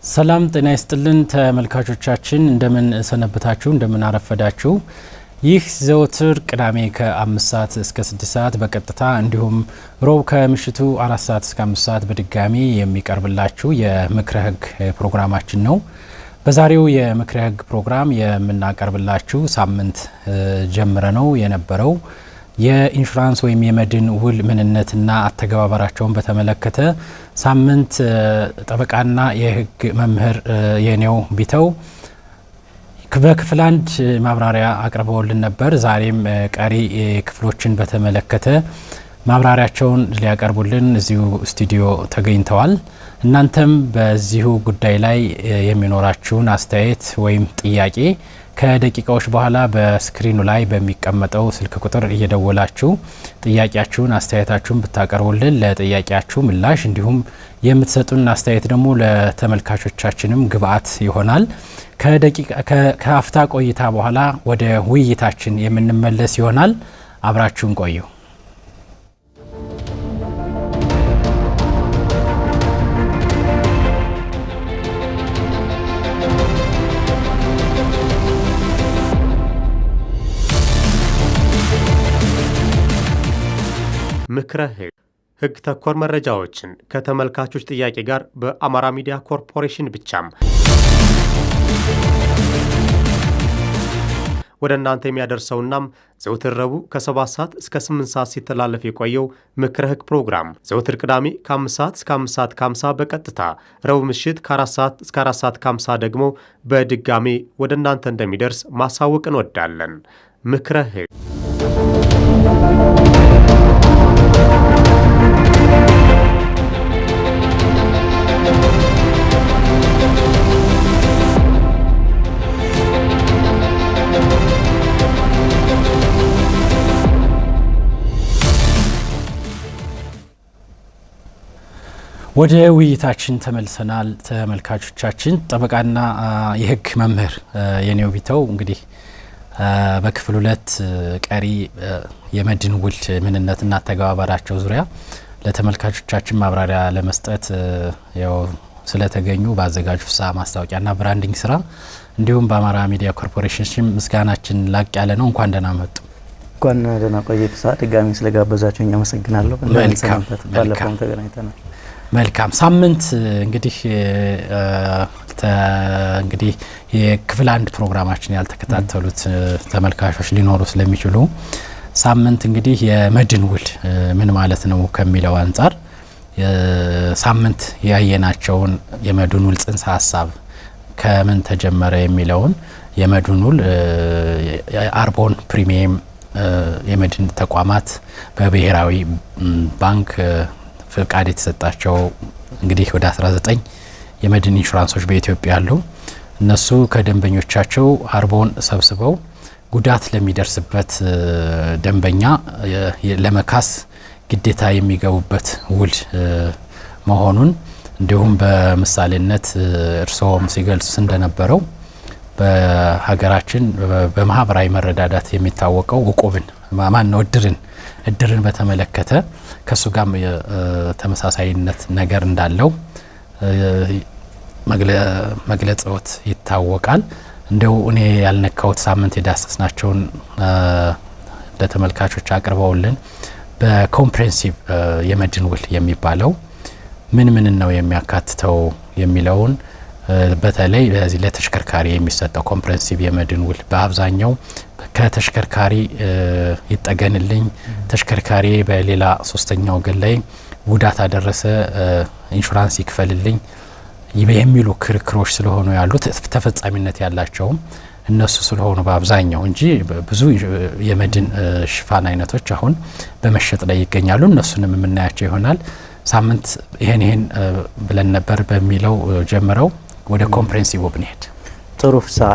ሰላም ጤና ይስጥልን ተመልካቾቻችን እንደምን ሰነበታችሁ እንደምን አረፈዳችሁ። ይህ ዘወትር ቅዳሜ ከ5 ሰዓት እስከ 6 ሰዓት በቀጥታ እንዲሁም ሮብ ከምሽቱ 4 ሰዓት እስከ 5 ሰዓት በድጋሚ የሚቀርብላችሁ የምክረ ህግ ፕሮግራማችን ነው። በዛሬው የምክረ ህግ ፕሮግራም የምናቀርብላችሁ ሳምንት ጀምረ ነው የነበረው የኢንሹራንስ ወይም የመድን ውል ምንነትና አተገባበራቸውን በተመለከተ ሳምንት ጠበቃና የህግ መምህር የኔው ቢተው በክፍል 1 ማብራሪያ አቅርበውልን ነበር። ዛሬም ቀሪ ክፍሎችን በተመለከተ ማብራሪያቸውን ሊያቀርቡልን እዚሁ ስቱዲዮ ተገኝተዋል። እናንተም በዚሁ ጉዳይ ላይ የሚኖራችሁን አስተያየት ወይም ጥያቄ ከደቂቃዎች በኋላ በስክሪኑ ላይ በሚቀመጠው ስልክ ቁጥር እየደወላችሁ ጥያቄያችሁን አስተያየታችሁን ብታቀርቡልን ለጥያቄያችሁ ምላሽ እንዲሁም የምትሰጡን አስተያየት ደግሞ ለተመልካቾቻችንም ግብአት ይሆናል። ከአፍታ ቆይታ በኋላ ወደ ውይይታችን የምንመለስ ይሆናል። አብራችሁን ቆዩ። ምክረ ህግ ተኮር መረጃዎችን ከተመልካቾች ጥያቄ ጋር በአማራ ሚዲያ ኮርፖሬሽን ብቻም ወደ እናንተ የሚያደርሰውናም ዘውትር ረቡዕ ከ7 ሰዓት እስከ 8 ሰዓት ሲተላለፍ የቆየው ምክረ ህግ ፕሮግራም ዘውትር ቅዳሜ ከ5 ሰዓት እስከ 5 ሰዓት ከ50 በቀጥታ ረቡዕ ምሽት ከ4 ሰዓት እስከ 4 ሰዓት ከ50 ደግሞ በድጋሜ ወደ እናንተ እንደሚደርስ ማሳወቅ እንወዳለን። ምክረ ህግ ወደ ውይይታችን ተመልሰናል። ተመልካቾቻችን ጠበቃና የህግ መምህር የኔው ቢተው እንግዲህ በክፍል 2 ቀሪ የመድን ውል ምንነትና አተገባበራቸው ዙሪያ ለተመልካቾቻችን ማብራሪያ ለመስጠት ያው ስለተገኙ በአዘጋጁ ፍስሐ ማስታወቂያና ብራንዲንግ ስራ እንዲሁም በአማራ ሚዲያ ኮርፖሬሽን ምስጋናችን ላቅ ያለ ነው። እንኳን ደህና መጡ። እንኳን ደህና ቆየ ፍስሐ። ድጋሚ ስለጋበዛችሁኝ አመሰግናለሁ። ባለፈውም ተገናኝተናል። መልካም ሳምንት እንግዲህ የክፍል 1 ፕሮግራማችን ያልተከታተሉት ተመልካቾች ሊኖሩ ስለሚችሉ ሳምንት እንግዲህ የመድን ውል ምን ማለት ነው ከሚለው አንፃር ሳምንት ያየናቸውን የመድን ውል ጽንሰ ሀሳብ ከምን ተጀመረ የሚለውን የመድን ውል አርቦን ፕሪሚየም የመድን ተቋማት በብሔራዊ ባንክ ፍቃድ የተሰጣቸው እንግዲህ ወደ 19 የመድን ኢንሹራንሶች በኢትዮጵያ አሉ። እነሱ ከደንበኞቻቸው አርቦን ሰብስበው ጉዳት ለሚደርስበት ደንበኛ ለመካስ ግዴታ የሚገቡበት ውል መሆኑን እንዲሁም በምሳሌነት እርስዎም ሲገልጹ እንደነበረው በሀገራችን በማህበራዊ መረዳዳት የሚታወቀው ዕቁብን ማነው እድርን በተመለከተ ከሱ ጋር ተመሳሳይነት ነገር እንዳለው መግለጽዎት ይታወቃል። እንደው እኔ ያልነካውት ሳምንት የዳሰስናቸውን ለተመልካቾች አቅርበውልን በኮምፕሬሄንሲቭ የመድን ውል የሚባለው ምን ነው የሚያካትተው የሚለውን በተለይ በዚህ ለተሽከርካሪ የሚሰጠው ኮምፕሬሄንሲቭ የመድን ውል በአብዛኛው ከተሽከርካሪ ይጠገንልኝ፣ ተሽከርካሪ በሌላ ሶስተኛ ወገን ላይ ጉዳት አደረሰ ኢንሹራንስ ይክፈልልኝ የሚሉ ክርክሮች ስለሆኑ ያሉት ተፈጻሚነት ያላቸውም እነሱ ስለሆኑ በአብዛኛው እንጂ ብዙ የመድን ሽፋን አይነቶች አሁን በመሸጥ ላይ ይገኛሉ። እነሱንም የምናያቸው ይሆናል። ሳምንት ይሄን ብለን ነበር በሚለው ጀምረው ወደ ኮምፕሬሄንሲቭ ብንሄድ ጥሩ ፍስሐ።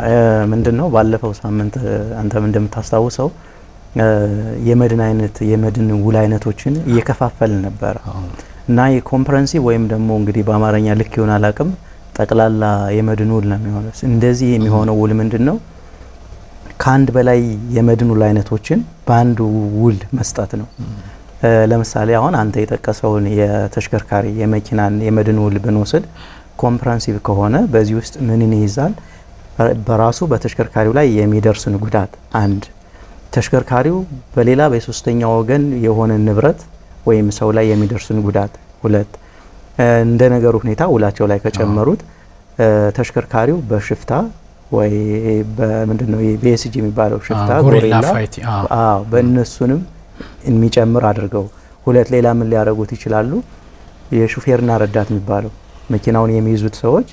ምንድነው ባለፈው ሳምንት አንተም እንደምታስታውሰው የመድን ውል አይነቶችን እየከፋፈል ነበር እና የኮምፕሬሄንሲቭ ወይም ደግሞ እንግዲህ በአማርኛ ልክ ይሆናል አላቅም ጠቅላላ የመድን ውል ነው የሚሆነው። እንደዚህ የሚሆነው ውል ምንድነው ከአንድ በላይ የመድን ውል አይነቶችን በአንድ ውል መስጠት ነው። ለምሳሌ አሁን አንተ የጠቀሰውን የተሽከርካሪ የመኪናን የመድን ውል ብንወስድ ኮምፕሬሄንሲቭ ከሆነ በዚህ ውስጥ ምን ይይዛል? በራሱ በተሽከርካሪው ላይ የሚደርስን ጉዳት አንድ፣ ተሽከርካሪው በሌላ በሶስተኛ ወገን የሆነ ንብረት ወይም ሰው ላይ የሚደርስን ጉዳት ሁለት፣ እንደ ነገሩ ሁኔታ ውላቸው ላይ ከጨመሩት ተሽከርካሪው በሽፍታ ወይ በምንድነው የቢኤስጂ የሚባለው ሽፍታ ጎሪላ በእነሱንም የሚጨምር አድርገው ሁለት፣ ሌላ ምን ሊያደርጉት ይችላሉ? የሹፌርና ረዳት የሚባለው መኪናውን የሚይዙት ሰዎች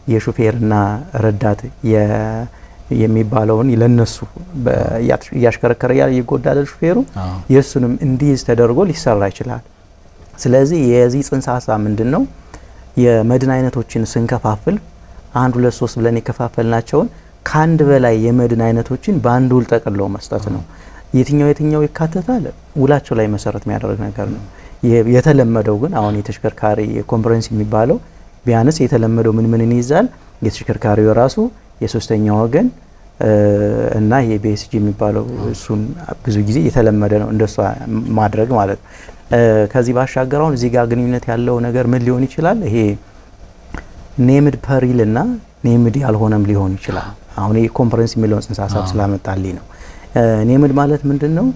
የሹፌርና ረዳት የሚባለውን ለነሱ ያሽከረከረ ይጎዳል ሹፌሩ የሱንም እንዲይዝ ተደርጎ ሊሰራ ይችላል። ስለዚህ የዚህ ጽንሰ ሀሳብ ምንድነው? የመድን አይነቶችን ስንከፋፍል 1 2 3 ብለን የከፋፈልናቸውን ከአንድ በላይ የመድን አይነቶችን በአንድ ውል ጠቅልሎ መስጠት ነው። የትኛው ይካተታል? ውላቸው ላይ መሰረት የሚያደርግ ነገር ነው። የተለመደው ግን አሁን የተሽከርካሪ ኮምፕሬሄንሲቭ የሚባለው ቢያንስ የተለመደው ምን ይይዛል? የተሽከርካሪው ራሱ የሶስተኛ ወገን እና የቢኤስጂ የሚባለው እሱን ብዙ ጊዜ የተለመደ ነው እንደሷ ማድረግ ማለት ነው። ከዚህ ባሻገር አሁን እዚህ ጋር ግንኙነት ያለው ነገር ምን ሊሆን ይችላል? ይሄ ኔምድ ፐሪል እና ኔምድ ያልሆነም ሊሆን ይችላል። አሁን ይሄ ኮምፕሬሄንሲቭ የሚለውን ጽንሰ ሀሳብ ስላመጣልኝ ነው። ኔምድ ማለት ምንድነው?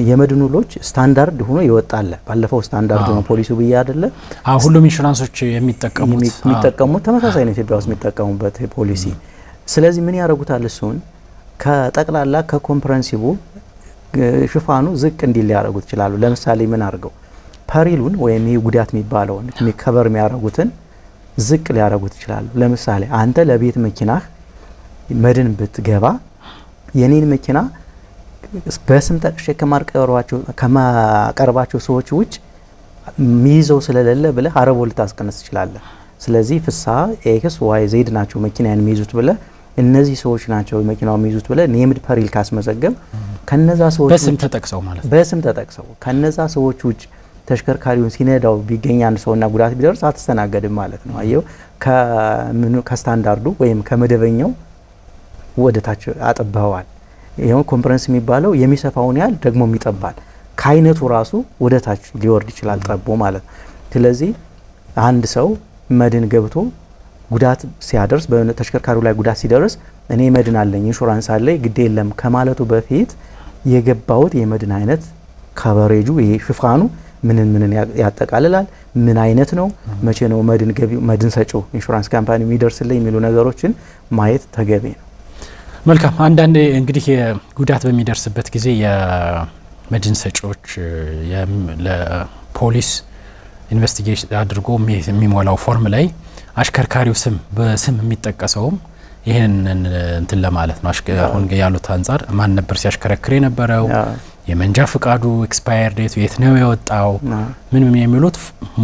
የመድን ውሎች ስታንዳርድ ሆኖ ይወጣል። ባለፈው ስታንዳርድ ነው ፖሊሱ ብዬ አይደለ? ሁሉም ኢንሹራንሶች የሚጠቀሙት ተመሳሳይ ነው ኢትዮጵያ ውስጥ የሚጠቀሙበት ፖሊሲ። ስለዚህ ምን ያደርጉታል? እሱን ከጠቅላላ ከኮምፕሬሄንሲቭ ሽፋኑ ዝቅ እንዲል ሊያደርጉት ይችላሉ። ለምሳሌ ምን አድርገው ፐሪሉን ወይም ይሄ ጉዳት የሚባለውን ከቨር የሚያደርጉትን ዝቅ ሊያደርጉት ይችላሉ። ለምሳሌ አንተ ለቤት መኪናህ መድን ብትገባ የኔን መኪና በስም ጠቅሼ ከማቀርባቸው ሰዎች ውጭ ሚይዘው ስለሌለ ብለህ አረቦ ልታስቀንስ ትችላለህ። ስለዚህ ፍስሐ ኤክስ ዋይ ዜድ ናቸው መኪናን የሚይዙት ብለህ እነዚህ ሰዎች ናቸው መኪናው የሚይዙት ብለህ ኔምድ ፐሪል ካስመዘገብ ከነዛ ሰዎች በስም ተጠቅሰው ከነዛ ሰዎች ውጭ ተሽከርካሪውን ሲነዳው ቢገኝ አንድ ሰውና ጉዳት ቢደርስ አትስተናገድም ማለት ነው። አየው ከስታንዳርዱ ወይም ከመደበኛው ወደታች አጥበዋል። ይሄው ኮምፕሬሄንሲቭ የሚባለው የሚሰፋውን ያህል ደግሞ ይጠባል። ከአይነቱ ራሱ ወደታች ሊወርድ ይችላል ጠቦ ማለት ነው። ስለዚህ አንድ ሰው መድን ገብቶ ጉዳት ሲያደርስ በተሽከርካሪው ላይ ጉዳት ሲደርስ እኔ መድን አለኝ ኢንሹራንስ አለኝ ግድ የለም ከማለቱ በፊት የገባውት የመድን አይነት ከቨሬጁ ይሄ ሽፋኑ ምን ያጠቃልላል፣ ምን አይነት ነው፣ መቼ ነው መድን ሰጪው ኢንሹራንስ ካምፓኒ የሚደርስልኝ የሚሉ ነገሮችን ማየት ተገቢ ነው። መልካም። አንዳንድ እንግዲህ ጉዳት በሚደርስበት ጊዜ የመድን ሰጪዎች ለፖሊስ ኢንቨስቲጌሽን አድርጎ የሚሞላው ፎርም ላይ አሽከርካሪው ስም በስም የሚጠቀሰውም ይሄንን እንትን ለማለት ነው። አሁን ያሉት አንፃር ማን ነበር ሲያሽከረክር የነበረው፣ የመንጃ ፍቃዱ ኤክስፓየር ዴቱ የት ነው የወጣው፣ ምን የሚሉት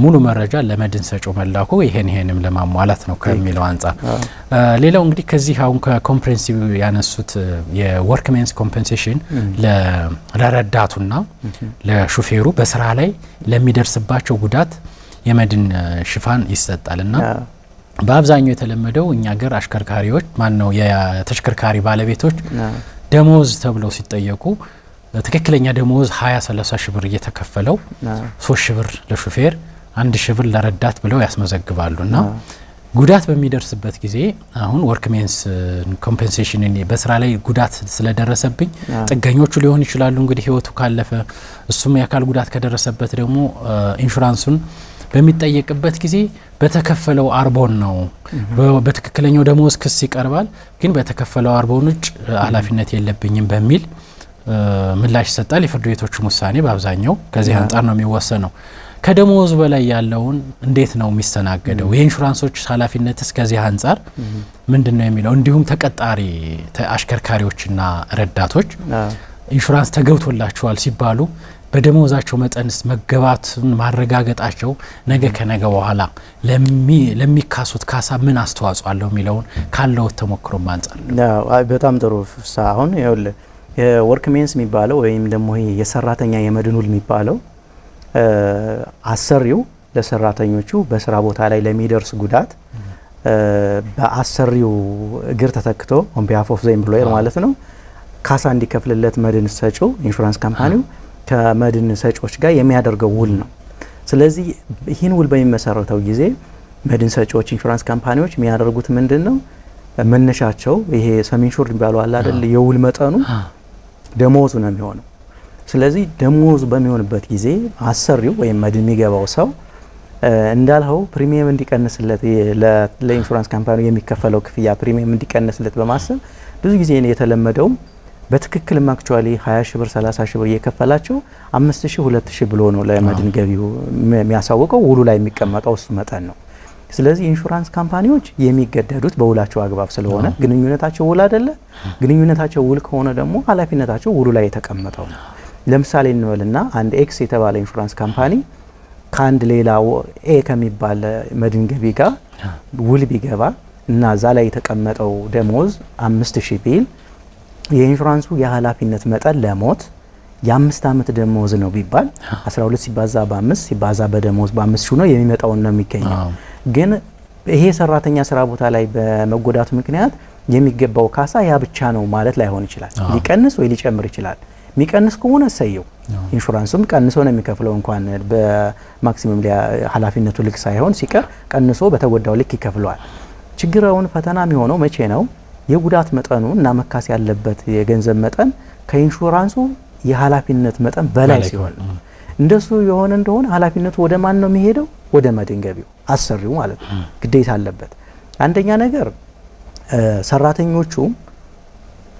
ሙሉ መረጃ ለመድን ሰጪው መላኩ ይሄንም ለማሟላት ነው ከሚለው አንፃር። ሌላው እንግዲህ ከዚህ አሁን ከኮምፕሬሄንሲቭ ያነሱት የወርክሜንስ ኮምፐንሴሽን ለረዳቱና ለሹፌሩ በስራ ላይ ለሚደርስባቸው ጉዳት የመድን ሽፋን ይሰጣልና በአብዛኛው የተለመደው እኛ ሀገር አሽከርካሪዎች ማነው የተሽከርካሪ ባለቤቶች ደሞዝ ተብለው ሲጠየቁ ትክክለኛ ደሞዝ 20-30 ሺህ ብር እየተከፈለው 3 ሺህ ብር ለሹፌር 1 ሺህ ብር ለረዳት ብለው ያስመዘግባሉና ጉዳት በሚደርስበት ጊዜ አሁን ወርክሜንስ ኮምፐንሴሽን በስራ ላይ ጉዳት ስለደረሰብኝ ጥገኞቹ ሊሆን ይችላሉ እንግዲህ ህይወቱ ካለፈ እሱም የአካል ጉዳት ከደረሰበት ደግሞ ኢንሹራንሱን በሚጠየቅበት ጊዜ በተከፈለው አርቦን ነው በትክክለኛው ደሞዝ ክስ ይቀርባል። ግን በተከፈለው አርቦን ውጭ ኃላፊነት የለብኝም በሚል ምላሽ ይሰጣል። የፍርድ ቤቶቹም ውሳኔ በአብዛኛው ከዚህ አንፃር ነው የሚወሰነው። ከደሞዝ በላይ ያለውን እንዴት ነው የሚስተናገደው? የኢንሹራንሶች ኃላፊነትስ ከዚህ አንፃር ምንድነው የሚለው? እንዲሁም ተቀጣሪ አሽከርካሪዎችና ረዳቶች ኢንሹራንስ ተገብቶላቸዋል ሲባሉ በደሞዛቸው መጠንስ መገባቱን ማረጋገጣቸው ነገ ከነገ በኋላ ለሚካሱት ካሳ ምን አስተዋጽኦ አለው የሚለውን ካለው ተሞክሮ አንፃር። በጣም ጥሩ ፍሳ። አሁን ይኸውልህ የወርክሜንስ የሚባለው ወይም ደግሞ የሰራተኛ የመድን ውል የሚባለው አሰሪው ለሰራተኞቹ በስራ ቦታ ላይ ለሚደርስ ጉዳት በአሰሪው እግር ተተክቶ ኦን ቢሃፍ ኦፍ ዘ ኤምፕሎየር ማለት ነው ካሳ እንዲከፍልለት መድን ሰጪው ኢንሹራንስ ካምፓኒው ከመድን ሰጪዎች ጋር የሚያደርገው ውል ነው። ስለዚህ ይህን ውል በሚመሰረተው ጊዜ መድን ሰጪዎች ኢንሹራንስ ካምፓኒዎች የሚያደርጉት ምንድነው መነሻቸው ይሄ ሰሚንሹር የሚባለው አለ አይደል የውል መጠኑ ደሞዙ ነው የሚሆነው። ስለዚህ ደሞዙ በሚሆንበት ጊዜ አሰሪው ወይም መድን የሚገባው ሰው እንዳልኸው ፕሪሚየም እንዲቀንስለት ለኢንሹራንስ ካምፓኒ የሚከፈለው ክፍያ ፕሪሚየም እንዲቀንስለት በማሰብ ብዙ ጊዜ የተለመደው በትክክል አክቹአሊ 20 ሺህ ብር 30 ሺህ ብር እየከፈላቸው 5000 2000 ብሎ ነው ለመድን ገቢው የሚያሳውቀው ውሉ ላይ የሚቀመጠው እሱ መጠን ነው። ስለዚህ ኢንሹራንስ ካምፓኒዎች የሚገደዱት በውላቸው አግባብ ስለሆነ ግንኙነታቸው ውል አይደለ ግንኙነታቸው ውል ከሆነ ደግሞ ኃላፊነታቸው ውሉ ላይ የተቀመጠው ነው። ለምሳሌ እንበልና አንድ ኤክስ የተባለ ኢንሹራንስ ካምፓኒ ካንድ ሌላ ኤ ከሚባል መድን ገቢ ጋር ውል ቢገባ እና እዛ ላይ የተቀመጠው ደሞዝ 5000 ቢል የኢንሹራንሱ የኃላፊነት መጠን ለሞት የ5 አመት ደሞዝ ነው ቢባል 12 ሲባዛ በ5 ሲባዛ በደሞዝ በ5 ነው የሚመጣው ነው የሚገኘው። ግን ይሄ ሰራተኛ ስራ ቦታ ላይ በመጎዳቱ ምክንያት የሚገባው ካሳ ያ ብቻ ነው ማለት ላይሆን ይችላል። ሊቀንስ ወይ ሊጨምር ይችላል። የሚቀንስ ከሆነ ሰየው ኢንሹራንሱም ቀንሶ ነው የሚከፍለው እንኳን በማክሲመም ኃላፊነቱ ልክ ሳይሆን ሲቀር ቀንሶ በተጎዳው ልክ ይከፍለዋል። ችግሩን ፈተና የሚሆነው መቼ ነው? የጉዳት መጠኑ እና መካስ ያለበት የገንዘብ መጠን ከኢንሹራንሱ የኃላፊነት መጠን በላይ ሲሆን እንደሱ የሆነ እንደሆነ ኃላፊነቱ ወደ ማን ነው የሚሄደው? ወደ መድን ገቢው አሰሪው ማለት ነው። ግዴታ አለበት። አንደኛ ነገር ሰራተኞቹ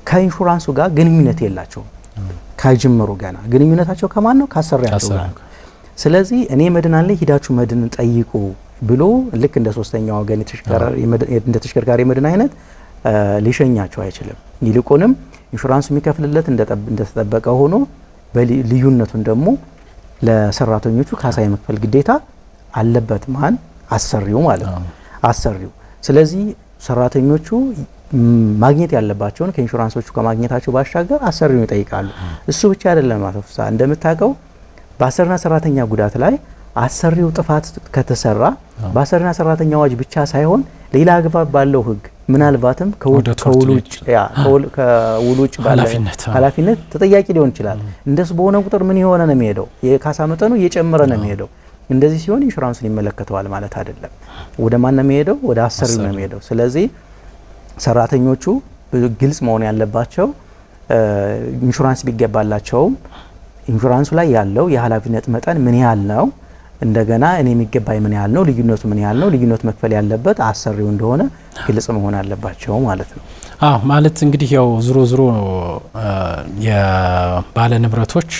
ከኢንሹራንሱ ጋር ግንኙነት የላቸውም። ከጅምሩ ገና ግንኙነታቸው ከማን ነው? ከአሰሪያቸው ጋር። ስለዚህ እኔ መድን አለ ሂዳችሁ መድንን ጠይቁ ብሎ ልክ እንደ ሶስተኛው ወገን እንደ ተሽከርካሪ መድን አይነት ሊሸኛቸው አይችልም። ይልቁንም ኢንሹራንሱ የሚከፍልለት እንደተጠበቀ ሆኖ በልዩነቱን ደግሞ ለሰራተኞቹ ካሳ የመክፈል ግዴታ አለበት። ማን? አሰሪው ማለት ነው። አሰሪው። ስለዚህ ሰራተኞቹ ማግኘት ያለባቸውን ከኢንሹራንሶቹ ከማግኘታቸው ባሻገር አሰሪውን ይጠይቃሉ። እሱ ብቻ አይደለም አተፍሳ እንደምታውቀው በአሰሪና ሰራተኛ ጉዳት ላይ አሰሪው ጥፋት ከተሰራ በአሰሪና ሰራተኛ አዋጅ ብቻ ሳይሆን ሌላ አግባብ ባለው ህግ ምናልባትም ከውሉ ውጭ ባለ ኃላፊነት ተጠያቂ ሊሆን ይችላል። እንደሱ በሆነ ቁጥር ምን ይሆነ ነው የሚሄደው? የካሳ መጠኑ እየጨመረ ነው የሚሄደው። እንደዚህ ሲሆን ኢንሹራንሱን ይመለከተዋል ማለት አይደለም። ወደ ማን ነው የሚሄደው? ወደ አሰሪው ነው የሚሄደው። ስለዚህ ሰራተኞቹ ግልጽ መሆን ያለባቸው ኢንሹራንስ ቢገባላቸውም ኢንሹራንሱ ላይ ያለው የኃላፊነት መጠን ምን ያህል ነው፣ እንደገና እኔ የሚገባኝ ምን ያህል ነው፣ ልዩነቱ ምን ያህል ነው፣ ልዩነቱ መክፈል ያለበት አሰሪው እንደሆነ ግልጽ መሆን አለባቸው ማለት ነው። ማለት እንግዲህ ያው ዝሮ የባለ ንብረቶች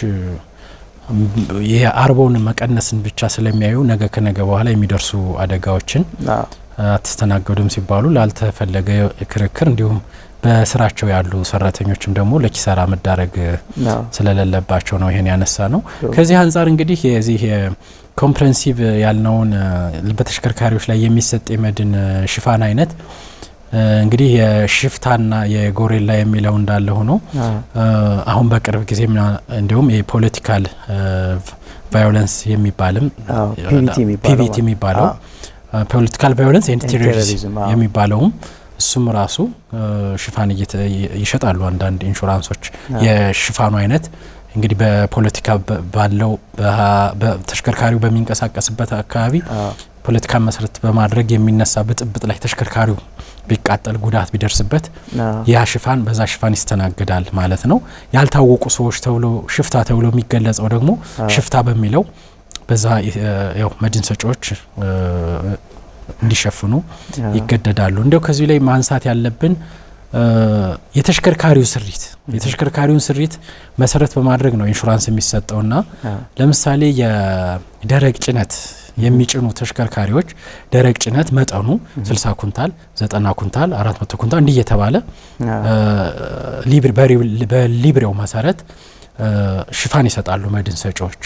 የአርቦውን መቀነስን ብቻ ስለሚያዩ ነገ ከነገ በኋላ የሚደርሱ አደጋዎችን አትስተናገዱም ሲባሉ ላልተፈለገ ክርክር እንዲሁም በስራቸው ያሉ ሰራተኞችም ደግሞ ለኪሳራ መዳረግ ስለሌለባቸው ነው ይሄን ያነሳ ነው። ከዚህ አንፃር እንግዲህ የዚህ ኮምፕሬሄንሲቭ ያልነውን በተሽከርካሪዎች ላይ የሚሰጥ የመድን ሽፋን አይነት እንግዲህ የሽፍታና የጎሬላ የሚለው እንዳለ ሆኖ አሁን በቅርብ ጊዜ እንዲሁም የፖለቲካል ቫዮለንስ የሚባልም ፒቪቲ የሚባለው ፖለቲካል ቫዮለንስ ኤንድ ቴሮሪዝም የሚባለውም እሱም ራሱ ሽፋን ይሸጣሉ አንዳንድ ኢንሹራንሶች። የሽፋኑ አይነት እንግዲህ በፖለቲካ ባለው በተሽከርካሪው በሚንቀሳቀስበት አካባቢ ፖለቲካ መሰረት በማድረግ የሚነሳ ብጥብጥ ላይ ተሽከርካሪው ቢቃጠል ጉዳት ቢደርስበት ያ ሽፋን በዛ ሽፋን ይስተናገዳል ማለት ነው። ያልታወቁ ሰዎች ተብሎ ሽፍታ ተብሎ የሚገለጸው ደግሞ ሽፍታ በሚለው በዛ ያው መድን ሰጪዎች እንዲሸፍኑ ይገደዳሉ። እንደው ከዚህ ላይ ማንሳት ያለብን የተሽከርካሪውን ስሪት መሰረት በማድረግ ነው ኢንሹራንስ የሚሰጠውና ለምሳሌ የደረቅ ጭነት የሚጭኑ ተሽከርካሪዎች ደረቅ ጭነት መጠኑ 60 ኩንታል፣ 90 ኩንታል፣ 400 ኩንታል እንዲየተባለ በሊብሬው መሰረት ሽፋን ይሰጣሉ መድን ሰጪዎች።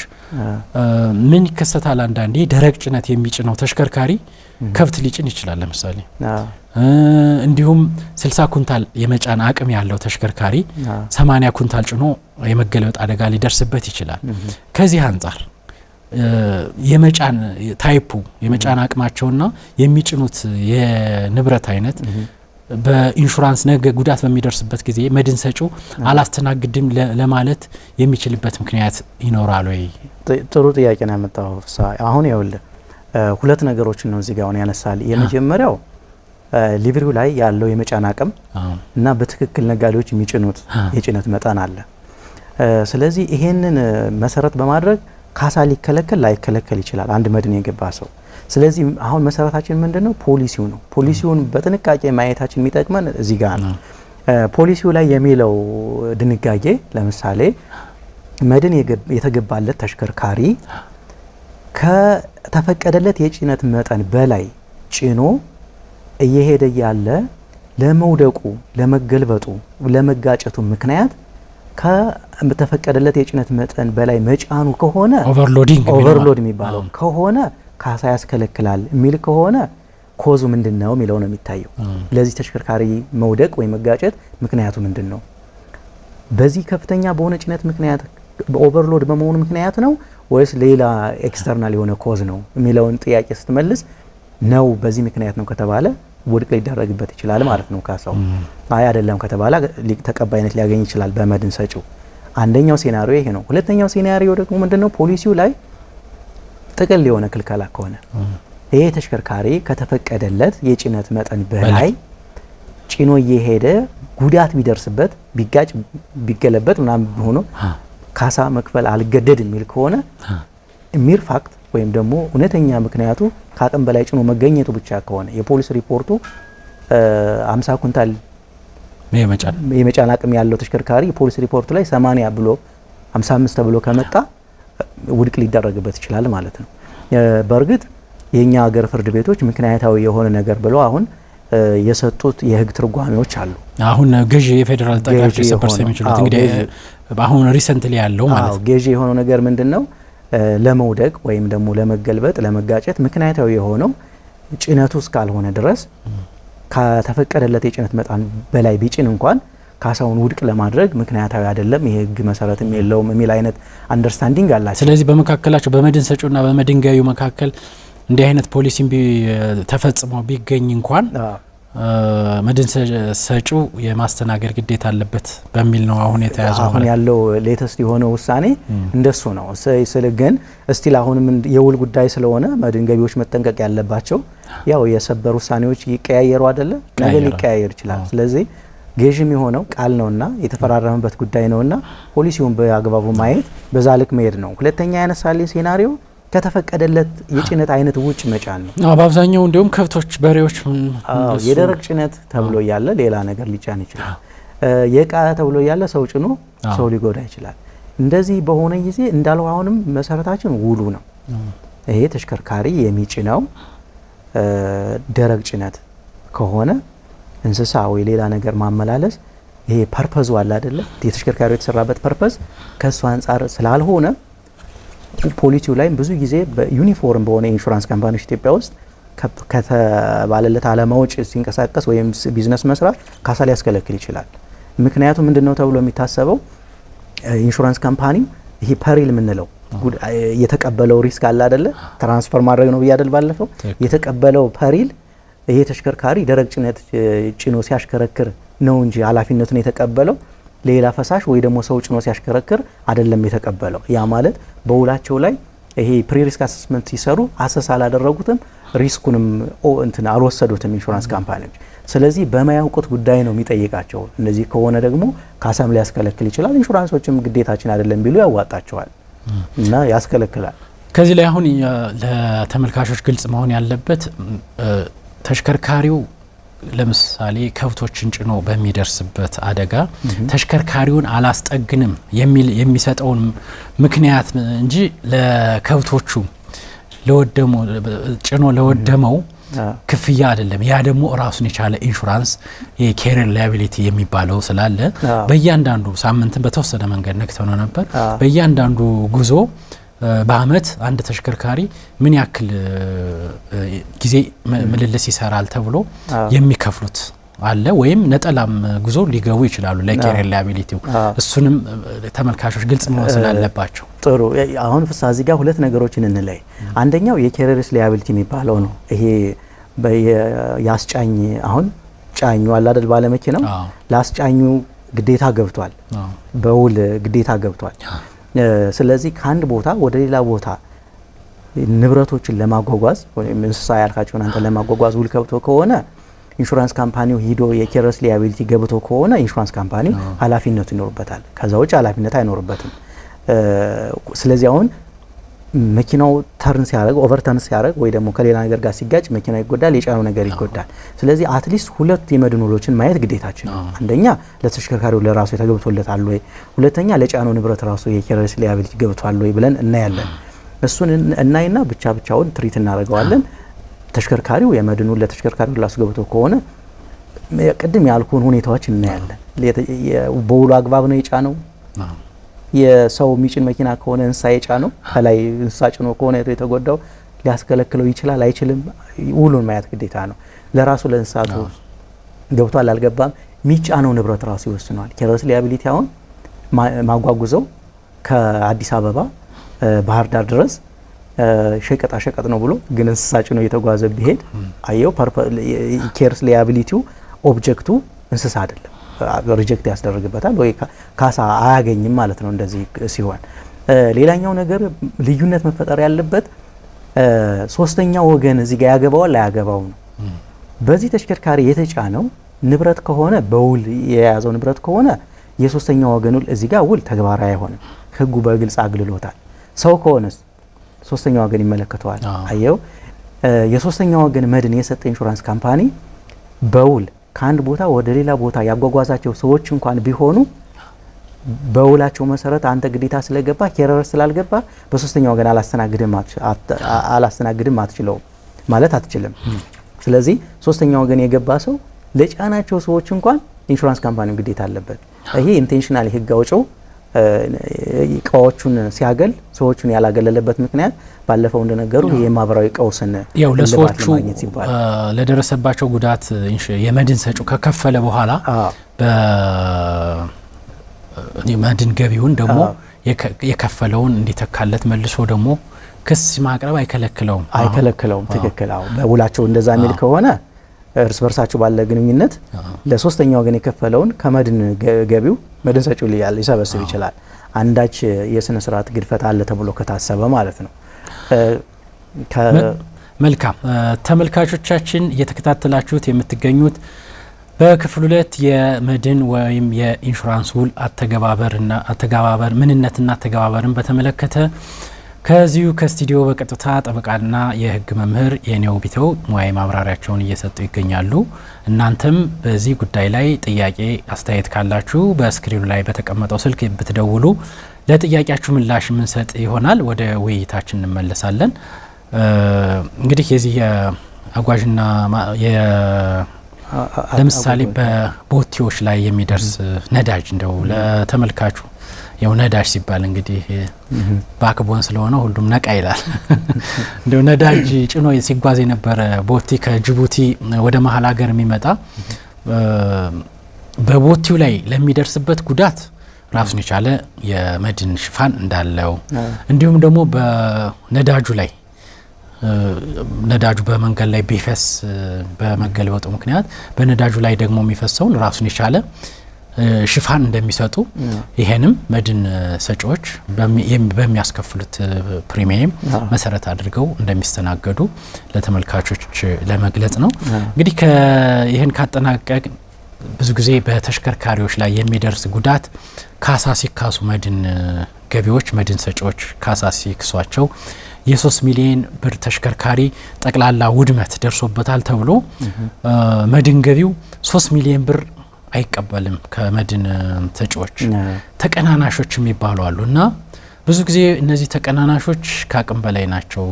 ምን ይከሰታል? አንዳንዴ ደረቅ ጭነት የሚጭነው ተሽከርካሪ ከብት ሊጭን ይችላል ለምሳሌ። እንዲሁም 60 ኩንታል የመጫን አቅም ያለው ተሽከርካሪ 80 ኩንታል ጭኖ የመገልበጥ አደጋ ሊደርስበት ይችላል። ከዚህ አንፃር የመጫን ታይፑ የመጫን አቅማቸውና የሚጭኑት የንብረት አይነት በኢንሹራንስ ነገ ጉዳት በሚደርስበት ጊዜ መድን ሰጪው አላስተናግድም ለማለት የሚችልበት ምክንያት ይኖራል ወይ? ጥሩ ጥያቄ ነው ያመጣው። አሁን ይኸውልህ ሁለት ነገሮችን ነው እዚህ ጋር አሁን ያነሳል። የመጀመሪያው ሊብሪው ላይ ያለው የመጫን አቅም እና በትክክል ነጋዴዎች የሚጭኑት የጭነት መጠን አለ። ስለዚህ ይሄንን መሰረት በማድረግ ካሳ ሊከለከል ላይከለከል ይችላል አንድ መድን የገባ ሰው። ስለዚህ አሁን መሰረታችን ምንድነው? ፖሊሲው ነው። ፖሊሲውን በጥንቃቄ ማየታችን የሚጠቅመን እዚህ ጋር ነው። ፖሊሲው ላይ የሚለው ድንጋጌ ለምሳሌ መድን የተገባለት ተሽከርካሪ ከተፈቀደለት የጭነት መጠን በላይ ጭኖ እየሄደ ያለ ለመውደቁ፣ ለመገልበጡ፣ ለመጋጨቱ ምክንያት ከተፈቀደለት የጭነት መጠን በላይ መጫኑ ከሆነ ኦቨርሎድ የሚባለው ከሆነ ካሳ ያስከለክላል የሚል ከሆነ ኮዙ ምንድነው የሚለው ነው የሚታየው። ለዚህ ተሽከርካሪ መውደቅ ወይ መጋጨት ምክንያቱ ምንድነው? በዚህ ከፍተኛ በሆነ ጭነት ምክንያት በኦቨርሎድ በመሆኑ ምክንያት ነው ወይስ ሌላ ኤክስተርናል የሆነ ኮዝ ነው የሚለውን ጥያቄ ስትመልስ ነው በዚህ ምክንያት ነው ከተባለ ውድቅ ሊደረግበት ይችላል ማለት ነው ካሳው። አይ አይደለም ከተባለ ተቀባይነት ሊያገኝ ይችላል በመድን ሰጪው። አንደኛው ሴናሪዮ ይሄ ነው። ሁለተኛው ሴናሪዮ ደግሞ ምንድነው? ፖሊሲው ላይ ጥቅል የሆነ ክልከላ ከሆነ ይሄ ተሽከርካሪ ከተፈቀደለት የጭነት መጠን በላይ ጭኖ እየሄደ ጉዳት ቢደርስበት፣ ቢጋጭ፣ ቢገለበጥ ምናምን ሆኖ ካሳ መክፈል አልገደድ የሚል ከሆነ ሚር ፋክት ወይም ደግሞ እውነተኛ ምክንያቱ ከአቅም በላይ ጭኖ መገኘቱ ብቻ ከሆነ የፖሊስ ሪፖርቱ 50 ኩንታል የመጫን አቅም ያለው ተሽከርካሪ የፖሊስ ሪፖርቱ ላይ 80 ብሎ 55 ተብሎ ከመጣ ውድቅ ሊደረግበት ይችላል ማለት ነው። በእርግጥ የኛ ሀገር ፍርድ ቤቶች ምክንያታዊ የሆነ ነገር ብለው አሁን የሰጡት የህግ ትርጓሜዎች አሉ። አሁን ገዢ የፌደራል ጠቅላይ ፍርድ ቤት ሰበር የሚችሉት እንግዲህ አሁን ሪሰንትሊ ያለው ማለት ነው። ገዢ የሆነው ነገር ምንድነው? ለመውደቅ ወይም ደግሞ ለመገልበጥ፣ ለመጋጨት ምክንያታዊ የሆነው ጭነቱ እስካልሆነ ድረስ ከተፈቀደለት የጭነት መጠን በላይ ቢጭን እንኳን ካሳውን ውድቅ ለማድረግ ምክንያታዊ አይደለም፣ ይሄ ህግ መሰረትም የለውም የሚል አይነት አንደርስታንዲንግ አላቸው። ስለዚህ በመካከላቸው በመድን ሰጪውና በመድን ገዢው መካከል እንዲህ አይነት ፖሊሲም ተፈጽሞ ቢገኝ እንኳን መድን ሰጪው የማስተናገድ ግዴታ አለበት በሚል ነው አሁን የተያዘው። አሁን ያለው ሌተስት የሆነ ውሳኔ እንደሱ ነው። ግን እስቲል አሁንም የውል ጉዳይ ስለሆነ መድን ገቢዎች መጠንቀቅ ያለባቸው ያው የሰበር ውሳኔዎች ይቀያየሩ አይደለ? ነገር ሊቀያየር ይችላል። ስለዚህ ገዢም የሆነው ቃል ነውና የተፈራረመበት ጉዳይ ነውና ፖሊሲውን በአግባቡ ማየት በዛ ልክ መሄድ ነው። ሁለተኛ ያነሳልኝ ሴናሪዮ ከተፈቀደለት የጭነት አይነት ውጭ መጫን ነው። በአብዛኛው እንዲሁም ከብቶች፣ በሬዎች የደረቅ ጭነት ተብሎ ያለ ሌላ ነገር ሊጫን ይችላል። የእቃ ተብሎ ያለ ሰው ጭኖ ሰው ሊጎዳ ይችላል። እንደዚህ በሆነ ጊዜ እንዳለው አሁንም መሰረታችን ውሉ ነው። ይሄ ተሽከርካሪ የሚጭነው ደረቅ ጭነት ከሆነ እንስሳ ወይ ሌላ ነገር ማመላለስ ይሄ ፐርፐዙ አለ አይደለ? የተሽከርካሪው የተሰራበት ፐርፐዝ ከሱ አንጻር ስላልሆነ ፖሊሲው ላይ ብዙ ጊዜ በዩኒፎርም በሆነ ኢንሹራንስ ካምፓኒዎች ኢትዮጵያ ውስጥ ከተባለለት ዓላማ ውጭ ሲንቀሳቀስ ወይም ቢዝነስ መስራት ካሳ ሊያስከለክል ይችላል። ምክንያቱም ምንድነው ተብሎ የሚታሰበው ኢንሹራንስ ካምፓኒ ይሄ ፐሪል የምንለው የተቀበለው ሪስክ አለ አይደለ? ትራንስፈር ማድረግ ነው ብያደል ባለፈው የተቀበለው ፐሪል ይሄ ተሽከርካሪ ደረቅ ጭነት ጭኖ ሲያሽከረክር ነው እንጂ ኃላፊነቱን የተቀበለው ሌላ ፈሳሽ ወይ ደግሞ ሰው ጭኖ ሲያሽከረክር አይደለም የተቀበለው። ያ ማለት በውላቸው ላይ ይሄ ፕሪ ሪስክ አሰስመንት ሲሰሩ አሰስ አላደረጉትም፣ ሪስኩንም አልወሰዱትም ኢንሹራንስ ካምፓኒዎች። ስለዚህ በማያውቁት ጉዳይ ነው የሚጠይቃቸው። እንደዚህ ከሆነ ደግሞ ካሳም ሊያስከለክል ይችላል። ኢንሹራንሶችም ግዴታችን አይደለም ቢሉ ያዋጣቸዋል እና ያስከለክላል። ከዚህ ላይ አሁን ለተመልካቾች ግልጽ መሆን ያለበት ተሽከርካሪው ለምሳሌ ከብቶችን ጭኖ በሚደርስበት አደጋ ተሽከርካሪውን አላስጠግንም የሚሰጠውን ምክንያት እንጂ ለከብቶቹ ጭኖ ለወደመው ክፍያ አይደለም። ያ ደግሞ ራሱን የቻለ ኢንሹራንስ የኬሪየር ላያቢሊቲ የሚባለው ስላለ በእያንዳንዱ ሳምንትን በተወሰነ መንገድ ነክተው ነው ነበር። በእያንዳንዱ ጉዞ በአመት አንድ ተሽከርካሪ ምን ያክል ጊዜ ምልልስ ይሰራል ተብሎ የሚከፍሉት አለ። ወይም ነጠላም ጉዞ ሊገቡ ይችላሉ ለኬሪየር ላያቢሊቲው። እሱንም ተመልካቾች ግልጽ መሆን ስላለባቸው ጥሩ። አሁን ፍሳ እዚህ ጋር ሁለት ነገሮችን እንለይ። አንደኛው የኬሪየር ላያቢሊቲ የሚባለው ነው። ይሄ ያስጫኝ አሁን ጫኙ አለ አይደል ባለመኪናው ላስጫኙ ግዴታ ገብቷል፣ በውል ግዴታ ገብቷል። ስለዚህ ከአንድ ቦታ ወደ ሌላ ቦታ ንብረቶችን ለማጓጓዝ ወይም እንስሳ ያልካቸውን አንተ ለማጓጓዝ ውል ገብቶ ከሆነ ኢንሹራንስ ካምፓኒው ሂዶ የኬርለስ ሊያቢሊቲ ገብቶ ከሆነ ኢንሹራንስ ካምፓኒው ኃላፊነቱ ይኖርበታል። ከዛ ውጭ ኃላፊነት አይኖርበትም። ስለዚህ አሁን መኪናው ተርን ሲያደርግ ኦቨርተርን ሲያደርግ ወይ ደግሞ ከሌላ ነገር ጋር ሲጋጭ መኪናው ይጎዳል፣ የጫነው ነገር ይጎዳል። ስለዚህ አትሊስት ሁለት የመድን ውሎችን ማየት ግዴታችን ነው። አንደኛ ለተሽከርካሪው ለራሱ የተገብቶለታል ወይ፣ ሁለተኛ ለጫነው ንብረት ራሱ የኬርለስ ሊያቢሊቲ ገብቷል ወይ ብለን እናያለን። እሱን እናይና ብቻውን ትሪት እናደርገዋለን። ተሽከርካሪው የመድን ውል ለተሽከርካሪው ራሱ ገብቶ ከሆነ ቅድም ያልኩን ሁኔታዎች እናያለን። በውሉ አግባብ ነው የጫነው፣ የሰው የሚጭን መኪና ከሆነ እንስሳ የጫነው ከላይ እንስሳ ጭኖ ከሆነ የተጎዳው ሊያስከለክለው ይችላል አይችልም፣ ውሉን ማየት ግዴታ ነው። ለራሱ ለእንስሳቱ ገብቷል አልገባም የሚጫነው ንብረት ራሱ ይወስነዋል። ኬርለስ ሊያቢሊቲ አሁን ማጓጉዘው ከአዲስ አበባ ባህር ዳር ድረስ ሸቀጣ ሸቀጥ ነው ብሎ ግን እንስሳ ጭኖ እየተጓዘ ቢሄድ አየው ኬርለስ ሊያቢሊቲው ኦብጀክቱ እንስሳ አይደለም፣ ሪጀክት ያስደርግበታል ወይ ካሳ አያገኝም ማለት ነው። እንደዚህ ሲሆን ሌላኛው ነገር ልዩነት መፈጠር ያለበት ሶስተኛው ወገን እዚህ ጋር ያገባዋል አያገባው ነው። በዚህ ተሽከርካሪ የተጫነው ንብረት ከሆነ በውል የያዘው ንብረት ከሆነ የሶስተኛው ወገን ውል እዚህ ጋር ውል ተግባራዊ አይሆንም፣ ህጉ በግልጽ አግልሎታል። ሰው ከሆነስ ሶስተኛው ወገን ይመለከተዋል። አየው የሶስተኛው ወገን መድን የሰጠ ኢንሹራንስ ካምፓኒ በውል ከአንድ ቦታ ወደ ሌላ ቦታ ያጓጓዛቸው ሰዎች እንኳን ቢሆኑ በውላቸው መሰረት አንተ ግዴታ ስለገባ ኬርለስ ስላልገባ በሶስተኛው ወገን አላስተናግድም አትችለውም ማለት አትችልም። ስለዚህ ሶስተኛው ወገን የገባ ሰው ለጫናቸው ሰዎች እንኳን ኢንሹራንስ ካምፓኒው ግዴታ አለበት። ይሄ ኢንቴንሽናል ህግ አውጪው እቃዎቹን ሲያገል ሰዎቹን ያላገለለበት ምክንያት ባለፈው እንደነገሩ የማህበራዊ ቀውስን ያው ለሰዎቹ ለደረሰባቸው ጉዳት የመድን ሰጪው ከከፈለ በኋላ በመድን ገቢውን ደግሞ የከፈለውን እንዲተካለት መልሶ ደግሞ ክስ ማቅረብ አይከለክለውም። ትክክል። አዎ በውላቸው እንደዛ የሚል ከሆነ እርስ በርሳቸው ባለ ግንኙነት ለሶስተኛው ወገን የከፈለውን ከመድን ገቢው መድን ሰጪው ሊሰበስብ ይችላል። አንዳች የስነ ስርዓት ግድፈት አለ ተብሎ ከታሰበ ማለት ነው። መልካም ተመልካቾቻችን እየተከታተላችሁት የምትገኙት በክፍል 2 የመድን ወይም የኢንሹራንስ ውል አተገባበር ምንነትና አተገባበርን በተመለከተ ከዚሁ ከስቱዲዮ በቀጥታ ጠበቃና የህግ መምህር የኔው ቢተው ሙያዊ ማብራሪያቸውን እየሰጡ ይገኛሉ። እናንተም በዚህ ጉዳይ ላይ ጥያቄ አስተያየት ካላችሁ በስክሪኑ ላይ በተቀመጠው ስልክ ብትደውሉ ለጥያቄያችሁ ምላሽ የምንሰጥ ይሆናል። ወደ ውይይታችን እንመለሳለን። እንግዲህ የዚህ የአጓዥና ለምሳሌ በቦቲዎች ላይ የሚደርስ ነዳጅ እንደው ለተመልካቹ ያው ነዳጅ ሲባል እንግዲህ ባክቦን ስለሆነ ሁሉም ነቃ ይላል። እንደው ነዳጅ ጭኖ ሲጓዝ የነበረ ቦቲ ከጅቡቲ ወደ መሀል ሀገር የሚመጣ በቦቲው ላይ ለሚደርስበት ጉዳት ራሱን የቻለ የመድን ሽፋን እንዳለው እንዲሁም ደግሞ በነዳጁ ላይ ነዳጁ በመንገድ ላይ ቢፈስ በመገልበጡ ምክንያት በነዳጁ ላይ ደግሞ የሚፈሰውን ራሱን የቻለ ሽፋን እንደሚሰጡ ይሄንም መድን ሰጪዎች በሚያስከፍሉት ፕሪሚየም መሰረት አድርገው እንደሚስተናገዱ ለተመልካቾች ለመግለጽ ነው። እንግዲህ ይሄን ካጠናቀቅ ብዙ ጊዜ በተሽከርካሪዎች ላይ የሚደርስ ጉዳት ካሳ ሲካሱ መድን ገቢዎች መድን ሰጪዎች ካሳ ሲክሷቸው የ3 ሚሊዮን ብር ተሽከርካሪ ጠቅላላ ውድመት ደርሶበታል ተብሎ መድን ገቢው 3 ሚሊዮን ብር አይቀበልም ከመድን ሰጪዎች። ተቀናናሾች የሚባሉ አሉና ብዙ ጊዜ እነዚህ ተቀናናሾች ከአቅም በላይ ናቸው።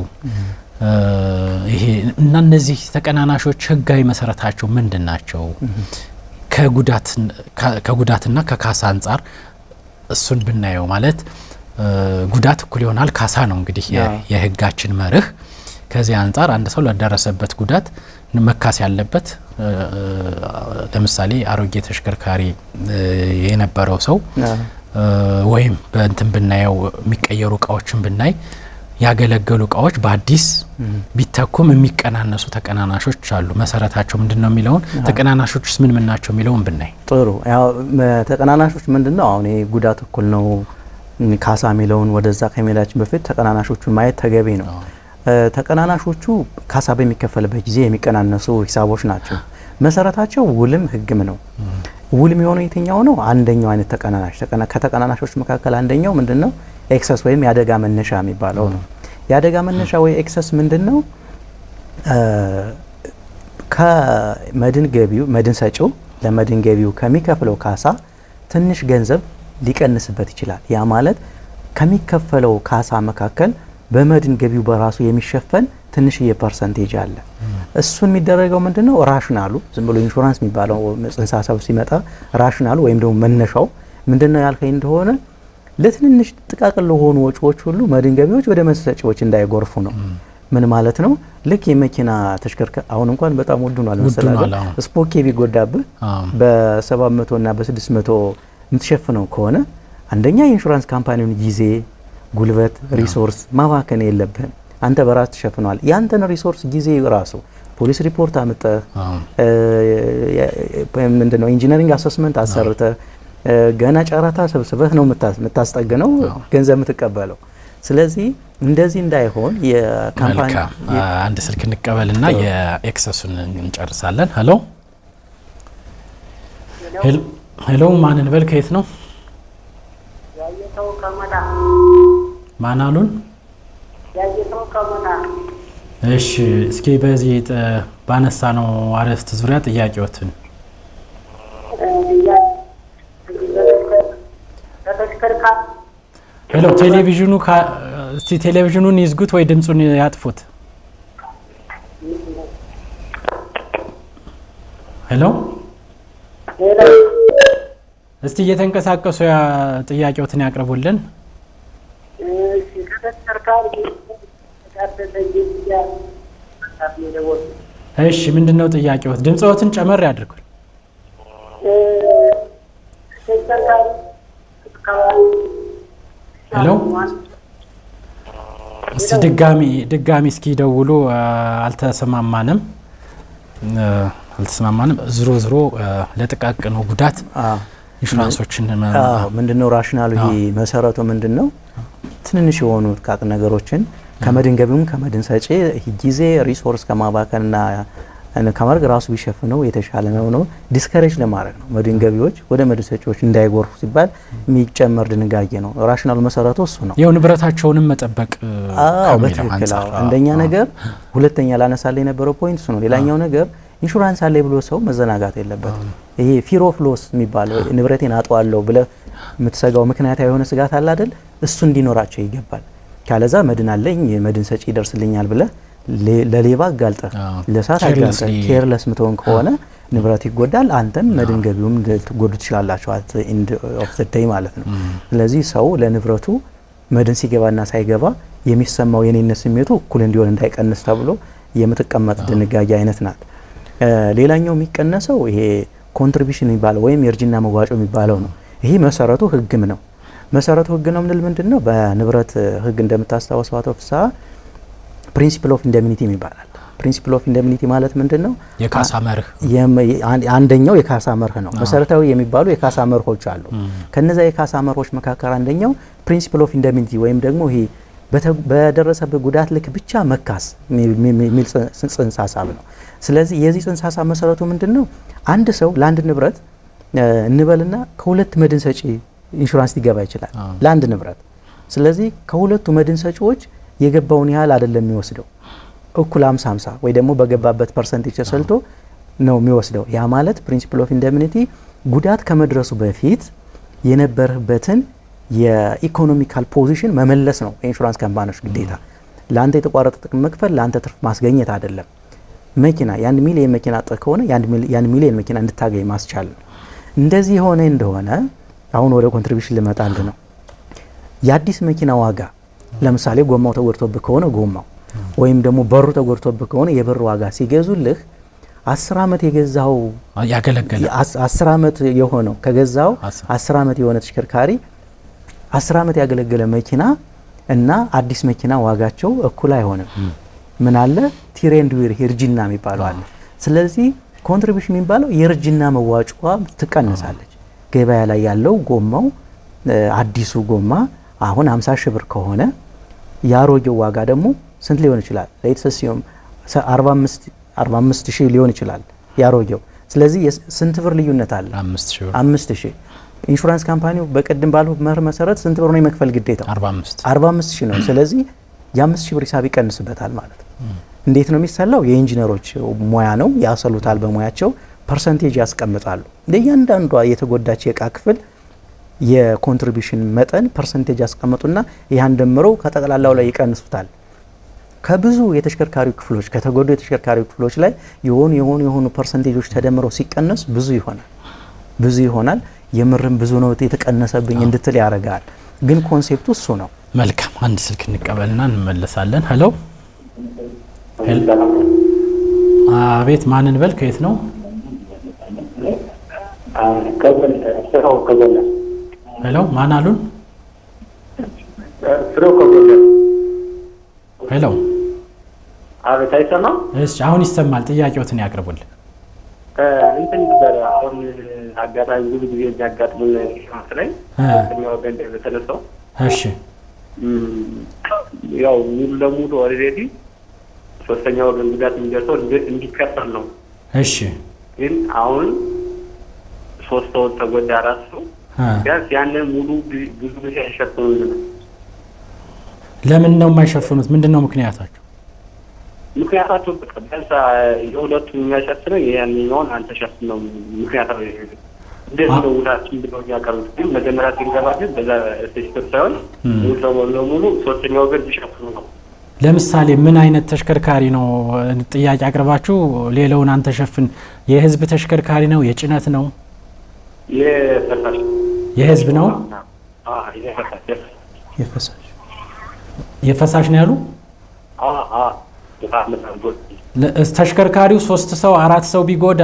ይሄ እና እነዚህ ተቀናናሾች ህጋዊ መሰረታቸው ምንድናቸው? ከጉዳትና ከካሳ አንጻር እሱን ብናየው ማለት ጉዳት እኩል ይሆናል ካሳ ነው እንግዲህ የህጋችን መርህ። ከዚህ አንጻር አንድ ሰው ለደረሰበት ጉዳት መካስ ያለበት ለምሳሌ አሮጌ ተሽከርካሪ የነበረው ሰው ወይም በእንትን ብናየው የሚቀየሩ እቃዎችን ብናይ ያገለገሉ እቃዎች በአዲስ ቢተኩም የሚቀናነሱ ተቀናናሾች አሉ። መሰረታቸው ምንድነው የሚለውን ተቀናናሾችስ ምን ናቸው የሚለውን ብናይ ጥሩ። ያው ተቀናናሾች ምንድነው? አሁን ጉዳት እኩል ነው ካሳ የሚለውን ወደዛ ከመሄዳችን በፊት ተቀናናሾቹን ማየት ተገቢ ነው። ተቀናናሾቹ ካሳ በሚከፈልበት ጊዜ የሚቀናነሱ ሂሳቦች ናቸው። መሰረታቸው ውልም ህግም ነው። ውል የሚሆነው የትኛው ነው? አንደኛው አይነት ተቀናናሽ ከተቀናናሾች መካከል አንደኛው ምንድነው? ኤክሰስ ወይም የአደጋ መነሻ የሚባለው ነው። የአደጋ መነሻ ወይ ኤክሰስ ምንድነው? ከመድን ገቢው መድን ሰጪው ለመድን ገቢው ከሚከፍለው ካሳ ትንሽ ገንዘብ ሊቀንስበት ይችላል። ያ ማለት ከሚከፈለው ካሳ መካከል በመድን ገቢው በራሱ የሚሸፈን ትንሽዬ ፐርሰንቴጅ አለ። እሱን የሚደረገው ምንድነው? ራሽናሉ ዝም ብሎ ኢንሹራንስ የሚባለው ጽንሰ ሀሳብ ሲመጣ ራሽናሉ ወይም ደግሞ መነሻው ምንድነው ያልከኝ እንደሆነ ለትንንሽ ጥቃቅን ለሆኑ ወጪዎች ሁሉ መድን ገቢዎች ወደ መድን ሰጪዎች እንዳይጎርፉ ነው። ምን ማለት ነው? ልክ የመኪና ተሽከርካሪ አሁን እንኳን በጣም ውድ ነው አልመሰላችሁ? ስፖኬ ቢጎዳብህ በ700 እና በ600 የምትሸፍነው ከሆነ አንደኛ የኢንሹራንስ ካምፓኒውን ጊዜ፣ ጉልበት፣ ሪሶርስ ማባከን የለብህም። አንተ በራስ ተሸፍኗል። ያንተን ሪሶርስ ጊዜ ራሱ ፖሊስ ሪፖርት አምጠህ ምንድነው ኢንጂነሪንግ አሰስመንት አሰርተህ ገና ጨረታ ሰብስበህ ነው የምታስጠግነው ገንዘብ የምትቀበለው። ስለዚህ እንደዚህ እንዳይሆን የካምፓኒ አንድ ስልክ እንቀበልና የኤክሰሱን እንጨርሳለን። ሄሎ ሄሎ፣ ማን እንበል? ከየት ነው? ያየተው ከመጣ ማን አሉን? ያየተው ከመጣ። እሺ፣ እስኪ በዚህ ባነሳ ነው አርዕስት ዙሪያ ጥያቄዎትን ሄሎ፣ ቴሌቪዥኑ እስቲ ቴሌቪዥኑን ይዝጉት ወይ ድምጹን ያጥፉት። ሄሎ ሄሎ፣ እስቲ እየተንቀሳቀሱ ጥያቄዎትን ያቅርቡልን። እሺ፣ ምንድነው ጥያቄዎት? ድምጽዎትን ጨመር ያድርጉት። ሄሎ፣ እስቲ ድጋሚ እስኪ ደውሉ። አልተሰማማንም። ዝሮ ለጥቃቅኑ ጉዳት ኢንሹራንሶችን ምንድነው ራሽናሉ? ይሄ መሰረቱ ምንድነው? ትንንሽ የሆኑ ጥቃቅን ነገሮችን ከመድን ገቢውም ከመድን ሰጪ ጊዜ ሪሶርስ ከማባከንና ከማድረግ ራሱ ቢሸፍነው የተሻለ ነው። ዲስከሬጅ ለማድረግ ነው። መድን ገቢዎች ወደ መድን ሰጪዎች እንዳይጎርፉ ሲባል የሚጨመር ድንጋጌ ነው። ራሽናሉ መሰረቱ እሱ ነው። ያው ንብረታቸውንም መጠበቅ በትክክል አንደኛ ነገር። ሁለተኛ ላነሳለ የነበረው ፖይንት እሱ ነው። ሌላኛው ነገር ኢንሹራንስ አለ ብሎ ሰው መዘናጋት የለበትም። ይሄ ፊር ኦፍ ሎስ የሚባለው ንብረቴን አጣዋለሁ ብለ የምትሰጋው ምክንያታዊ የሆነ ስጋት አለ አይደል? እሱ እንዲኖራቸው ይገባል። ካለዛ መድን አለኝ መድን ሰጪ ይደርስልኛል ብለ ለሌባ አጋልጠህ ለሳት አጋልጠህ ኬርለስ ምትሆን ከሆነ ንብረት ይጎዳል። አንተም መድን ገቢውም ልትጎዱ ትችላላችሁ አት ኢንድ ኦፍ ዘ ዴይ ማለት ነው። ስለዚህ ሰው ለንብረቱ መድን ሲገባና ሳይገባ የሚሰማው የኔነት ስሜቱ እኩል እንዲሆን እንዳይቀንስ ተብሎ የምትቀመጥ ድንጋጌ አይነት ናት። ሌላኛው የሚቀነሰው ይሄ ኮንትሪቢዩሽን የሚባለው ወይም የእርጅና መዋጮ የሚባለው ነው። ይሄ መሰረቱ ህግም ነው። መሰረቱ ህግ ነው ምንል ምንድነው? በንብረት ህግ እንደምታስታውሰው አቶ ፍስሐ ፕሪንሲፕል ኦፍ ኢንደሚኒቲ ይባላል። ፕሪንሲፕል ኦፍ ኢንደሚኒቲ ማለት ምንድነው? የካሳ መርህ አንደኛው የካሳ መርህ ነው። መሰረታዊ የሚባሉ የካሳ መርሆች አሉ። ከነዛ የካሳ መርሆች መካከል አንደኛው ፕሪንሲፕል ኦፍ ኢንደሚኒቲ ወይም ደግሞ ይሄ በደረሰበት ጉዳት ልክ ብቻ መካስ የሚል ጽንሰ ሀሳብ ነው። ስለዚህ የዚህ ጽንሰ ሀሳብ መሰረቱ ምንድነው? አንድ ሰው ለአንድ ንብረት እንበልና ከሁለት መድን ሰጪ ኢንሹራንስ ሊገባ ይችላል ለአንድ ንብረት። ስለዚህ ከሁለቱ መድን ሰጪዎች የገባውን ያህል አይደለም የሚወስደው፣ እኩል 50-50 ወይ ደግሞ በገባበት ፐርሰንቴጅ ተሰልቶ ነው የሚወስደው። ያ ማለት ፕሪንሲፕል ኦፍ ኢንደሚኒቲ ጉዳት ከመድረሱ በፊት የነበረበትን የኢኮኖሚካል ፖዚሽን መመለስ ነው የኢንሹራንስ ካምፓኒዎች ግዴታ። ለአንተ የተቋረጠ ጥቅም መክፈል ለአንተ ትርፍ ማስገኘት አይደለም። መኪና የ1 ሚሊዮን መኪና አጥተህ ከሆነ የ1 ሚሊዮን መኪና እንድታገኝ ማስቻል ነው። እንደዚህ የሆነ እንደሆነ አሁን ወደ ኮንትሪቢዩሽን ልመጣልህ ነው። የአዲስ መኪና ዋጋ ለምሳሌ ጎማው ተጎድቶብህ ከሆነ ጎማው ወይም ደግሞ በሩ ተጎድቶብህ ከሆነ የበሩ ዋጋ ሲገዙልህ 10 አመት የገዛው ያገለገለ 10 አመት የሆነው ከገዛው 10 አመት የሆነ ተሽከርካሪ 10 አመት ያገለገለ መኪና እና አዲስ መኪና ዋጋቸው እኩል አይሆንም። ምን አለ ቲሬንድ ዊር እርጅና የሚባለው አለ። ስለዚህ ኮንትሪቢዩሽን የሚባለው የእርጅና መዋጮዋ ትቀነሳለች። ገበያ ላይ ያለው ጎማው አዲሱ ጎማ አሁን 50 ሺህ ብር ከሆነ ያሮጌው ዋጋ ደግሞ ስንት ሊሆን ይችላል? ለኢትሰሲዮም 45,000 ሊሆን ይችላል ያሮጌው። ስለዚህ ስንት ብር ልዩነት አለ? 5,000 ኢንሹራንስ ካምፓኒው በቀደም ባለው መርህ መሰረት ስንት ብር ነው የመክፈል ግዴታው? 45,000 ነው። ስለዚህ የ5,000 ብር ሂሳብ ይቀንስበታል ማለት ነው። እንዴት ነው የሚሰላው? የኢንጂነሮች ሙያ ነው፣ ያሰሉታል በሙያቸው ፐርሰንቴጅ ያስቀምጣሉ። ለእያንዳንዷ የተጎዳች የእቃ ክፍል የኮንትሪቢዩሽን መጠን ፐርሰንቴጅ ያስቀምጡና ያን ደምረው ከጠቅላላው ላይ ይቀንሱታል። ከብዙ የተሽከርካሪ ክፍሎች ከተጎዱ የተሽከርካሪ ክፍሎች ላይ የሆኑ ፐርሰንቴጆች ተደምረው ሲቀነስ ብዙ ይሆናል። የምርም ብዙ ነው የተቀነሰብኝ እንድትል ያደርጋል። ግን ኮንሴፕቱ እሱ ነው። መልካም፣ አንድ ስልክ እንቀበልና እንመለሳለን። ሄሎ፣ አቤት፣ ማንን በል? ከየት ነው? ሄሎ፣ ማን አሉን? ሄሎ፣ አቤት፣ አይሰማም? እሺ፣ አሁን ይሰማል። ጥያቄዎትን ያቅርቡልን። እንትን ነበር አሁን አጋጣሚ ብዙ ጊዜ የሚያጋጥሙን ላይ ወገን በተነሳው እሺ፣ ያው ሙሉ ለሙሉ ኦልሬዲ ሶስተኛ ወገን ጉዳት የሚደርሰው እንዲከፈል ነው። እሺ፣ ግን አሁን 3 ሰው ተጎዳ፣ 4 ሰው ቢያንስ ያንን ሙሉ ብዙ ጊዜ አይሸፍኑም። ለምን ነው የማይሸፍኑት? ምንድን ነው ምክንያታቸው? ምክንያታቸው ቢያንስ የሁለቱ የሚያሸፍነው ያንኛውን አንተ ሸፍነው ምክንያታው እንደዚህ ነው ውላችን ብለው ያቀርቡት። ግን መጀመሪያ ሲገባ ግን በዛ ሲስተም ሳይሆን ሙሉ ለሙሉ ሶስተኛ ወገን ሊሸፍኑ ነው። ለምሳሌ ምን አይነት ተሽከርካሪ ነው ጥያቄ አቅርባችሁ ሌላውን አንተ ሸፍን? የህዝብ ተሽከርካሪ ነው? የጭነት ነው? የህዝብ ነው? የፈሳሽ ነው ያሉ? ተሽከርካሪው 3 ሰው 4 ሰው ቢጎዳ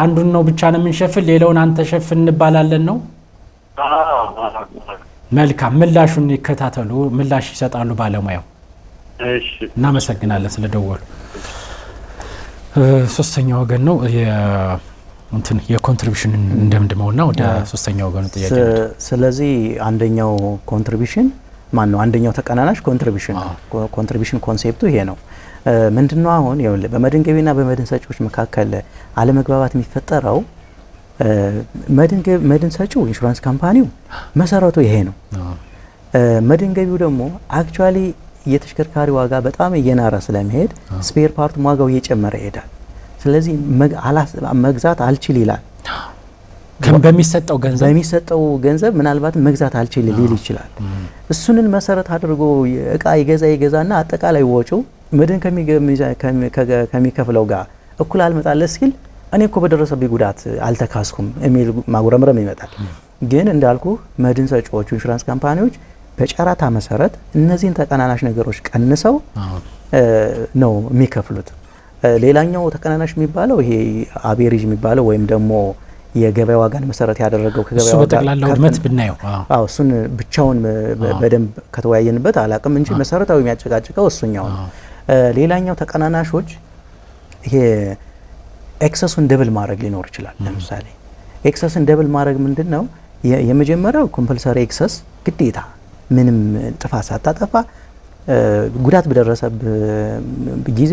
አንዱን ነው ብቻ ነው የምንሸፍን፣ ሌላውን አንተ ሸፍን እንባላለን ነው? መልካም፣ ምላሹን ይከታተሉ፣ ምላሽ ይሰጣሉ ባለሙያው። እሺ፣ እናመሰግናለን ስለደወሉ። ሶስተኛ ወገን ነው የኮንትሪቢዩሽን እንደምድመውና ወደ ሶስተኛ ወገኑ ጥያቄ። ስለዚህ አንደኛው ኮንትሪቢዩሽን ማነው? አንደኛው ተቀናናሽ ኮንትሪቢዩሽን ነው። ኮንትሪቢዩሽን ኮንሴፕቱ ይሄ ነው። ምንድነው? አሁን ይኸውልህ በመድን ገቢና በመድን ሰጪዎች መካከል አለመግባባት የሚፈጠረው መድን ሰጪው ኢንሹራንስ ካምፓኒው መሰረቱ ይሄ ነው። መድን ገቢው ደግሞ አክቹአሊ የተሽከርካሪ ዋጋ በጣም እየናረ ስለሚሄድ ስፔር ፓርት ዋጋው እየጨመረ ይሄዳል። ስለዚህ መግዛት አልችል ይላል። በሚሰጠው ገንዘብ ምናልባት መግዛት አልችል ሊል ይችላል። እሱንን መሰረት አድርጎ እቃ ይገዛና አጠቃላይ ወጪው መድን ከሚከፍለው ጋር እኩል አልመጣለት ሲል እኔ እኮ በደረሰብኝ ጉዳት አልተካስኩም የሚል ማጉረምረም ይመጣል። ግን እንዳልኩ መድን ሰጪዎቹ ኢንሹራንስ ካምፓኒዎች በጨረታ መሰረት እነዚህን ተቀናናሽ ነገሮች ቀንሰው ነው የሚከፍሉት። ሌላኛው ተቀናናሽ የሚባለው ይሄ አቬሬጅ የሚባለው ወይም ደግሞ የገበያ ዋጋን መሰረት ያደረገው ከገበያ ዋጋ ጠቅላላ ውድመት ብናየው እሱን ብቻውን በደንብ ከተወያየንበት አላቅም እንጂ መሰረታዊ የሚያጨቃጭቀው እሱኛው ነው። ሌላኛው ተቀናናሾች ይሄ ኤክሰሱን ደብል ማድረግ ሊኖር ይችላል። ለምሳሌ ኤክሰስን ደብል ማድረግ ምንድነው? የመጀመሪያው ኮምፐልሰሪ ኤክሰስ ግዴታ ምንም ጥፋት ሳታጠፋ ጉዳት በደረሰብ ጊዜ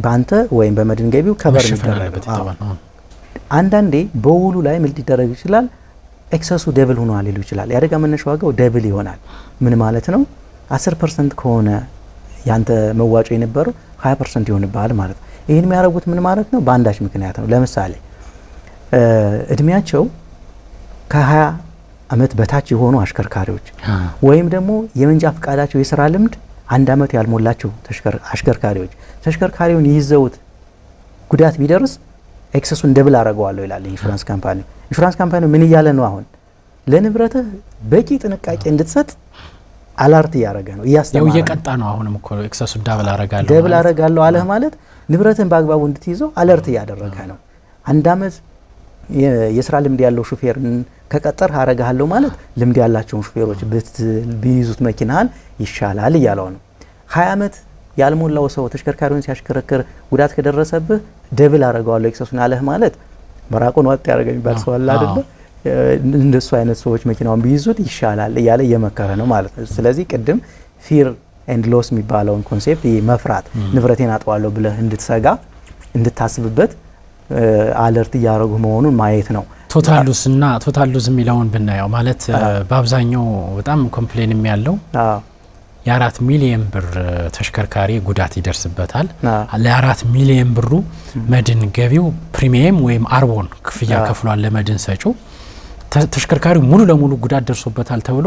ባንተ ወይም በመድን ገቢው ከበር ይደረጋል። አንዳንዴ በውሉ ላይ ምን ሊደረግ ይችላል? ኤክሰሱ ደብል ሆኗል ሊሉ ይችላል። የአደጋ መነሻ ዋጋው ደብል ይሆናል። ምን ማለት ነው? 10% ከሆነ ያንተ መዋጮ የነበረው 20% ይሆንብሃል ማለት ነው። ይህን የሚያደርጉት ምን ማለት ነው? በአንዳች ምክንያት ነው። ለምሳሌ እድሜያቸው ከ20 ዓመት በታች የሆኑ አሽከርካሪዎች ወይም ደግሞ የመንጃ ፈቃዳቸው የስራ ልምድ 1 ዓመት ያልሞላቸው አሽከርካሪዎች ተሽከርካሪውን ይዘውት ጉዳት ቢደርስ ኤክሰሱን ደብል አደርገዋለሁ ይላል ኢንሹራንስ ካምፓኒ። ኢንሹራንስ ካምፓኒ ምን እያለ ነው? አሁን ለንብረትህ በቂ ጥንቃቄ እንድትሰጥ አላርት እያደረገ ነው፣ እያስተማረ ነው። እየቀጣ ነው። አሁንም እኮ ኤክሰሱን ደብል አደርጋለሁ አለህ ማለት ንብረትህን በአግባቡ እንድትይዘው አለርት እያደረገ ነው። 1 ዓመት የስራ ልምድ ያለው ሹፌርን ከቀጠር አረጋለሁ ማለት ልምድ ያላቸውን ሹፌሮች ቢይዙት መኪናህን ይሻላል እያለው ነው። 20 ዓመት ያልሞላው ሰው ተሽከርካሪውን ሲያሽከረክር ጉዳት ከደረሰብህ ደብል አረጋዋለሁ ኤክሰሱን አለህ ማለት መራቁን ወጥ ያደረገ የሚባል ሰው አለ አይደለ? እንደሱ አይነት ሰዎች መኪናውን ቢይዙት ይሻላል እያለ እየመከረ ነው ማለት ነው። ስለዚህ ቅድም ፊር ኤንድ ሎስ የሚባለውን ኮንሴፕት መፍራት ንብረቴን አጥዋለሁ ብለህ እንድትሰጋ እንድታስብበት አለርት እያደረጉ መሆኑን ማየት ነው። ቶታል ሉዝ የሚለውን ብናየው ማለት በአብዛኛው በጣም ኮምፕሌን የሚያለው የ4 ሚሊዮን ብር ተሽከርካሪ ጉዳት ይደርስበታል። ለ4 ሚሊዮን ብሩ መድን ገቢው ፕሪሚየም ወይም አርቦን ክፍያ ከፍሏል ለመድን ሰጪው። ተሽከርካሪው ሙሉ ለሙሉ ጉዳት ደርሶበታል ተብሎ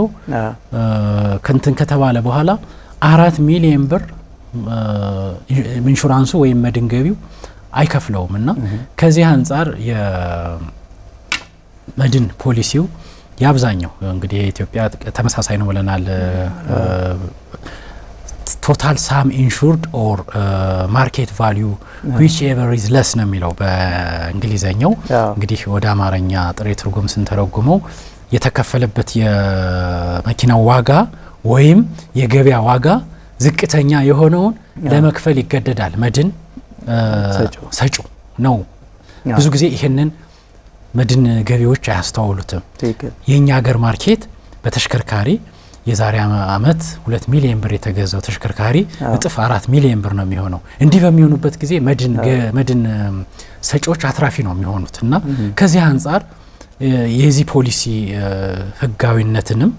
ከንትን ከተባለ በኋላ 4 ሚሊዮን ብር ኢንሹራንሱ ወይም መድን ገቢው አይከፍለውም እና ከዚህ አንጻር የመድን ፖሊሲው ያብዛኛው እንግዲህ ኢትዮጵያ ተመሳሳይ ነው ብለናል። ቶታል ሳም ኢንሹርድ ኦር ማርኬት ቫልዩ ዊች ኤቨር ኢዝ ለስ ነው የሚለው በእንግሊዘኛው። እንግዲህ ወደ አማርኛ ጥሬ ትርጉም ስንተረጉመው የተከፈለበት የመኪናው ዋጋ ወይም የገበያ ዋጋ ዝቅተኛ የሆነውን ለመክፈል ይገደዳል መድን ሰጪው ነው። ብዙ ጊዜ ይሄንን መድን ገቢዎች አያስተዋሉትም። የኛ ሀገር ማርኬት በተሽከርካሪ የዛሬ አመት 2 ሚሊዮን ብር የተገዛው ተሽከርካሪ እጥፍ 4 ሚሊዮን ብር ነው የሚሆነው። እንዲህ በሚሆኑበት ጊዜ መድን ሰጪዎች አትራፊ ነው የሚሆኑት እና ከዚህ አንጻር የዚህ ፖሊሲ ህጋዊነትንም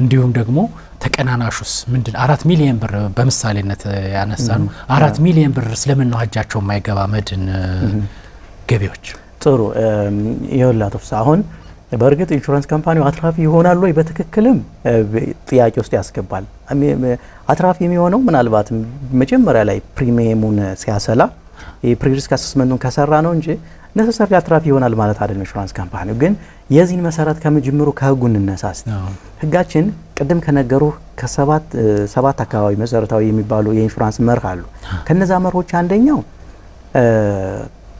እንዲሁም ደግሞ ተቀናናሹስ ምንድን 4 ሚሊዮን ብር በምሳሌነት ያነሳሉ። 4 ሚሊዮን ብር ስለምን ነው ሀጃቸው የማይገባ መድን ገቢዎች? ጥሩ ይወላቶስ አሁን በእርግጥ ኢንሹራንስ ካምፓኒው አትራፊ ይሆናል ወይ በትክክልም ጥያቄ ውስጥ ያስገባል። አትራፊ የሚሆነው ምናልባትም መጀመሪያ ላይ ፕሪሚየሙን ሲያሰላ የፕሪሪስክ አሰስመንቱን ከሰራ ነው እንጂ ነሰሰሪ አትራፊ ይሆናል ማለት አይደለም። ኢንሹራንስ ካምፓኒው ግን የዚህን መሰረት ከመጀመሩ ከህጉ እንነሳስ። ህጋችን ቅድም ከነገሩ ከሰባት አካባቢ መሰረታዊ የሚባሉ የኢንሹራንስ መርህ አሉ። ከነዛ መርሆች አንደኛው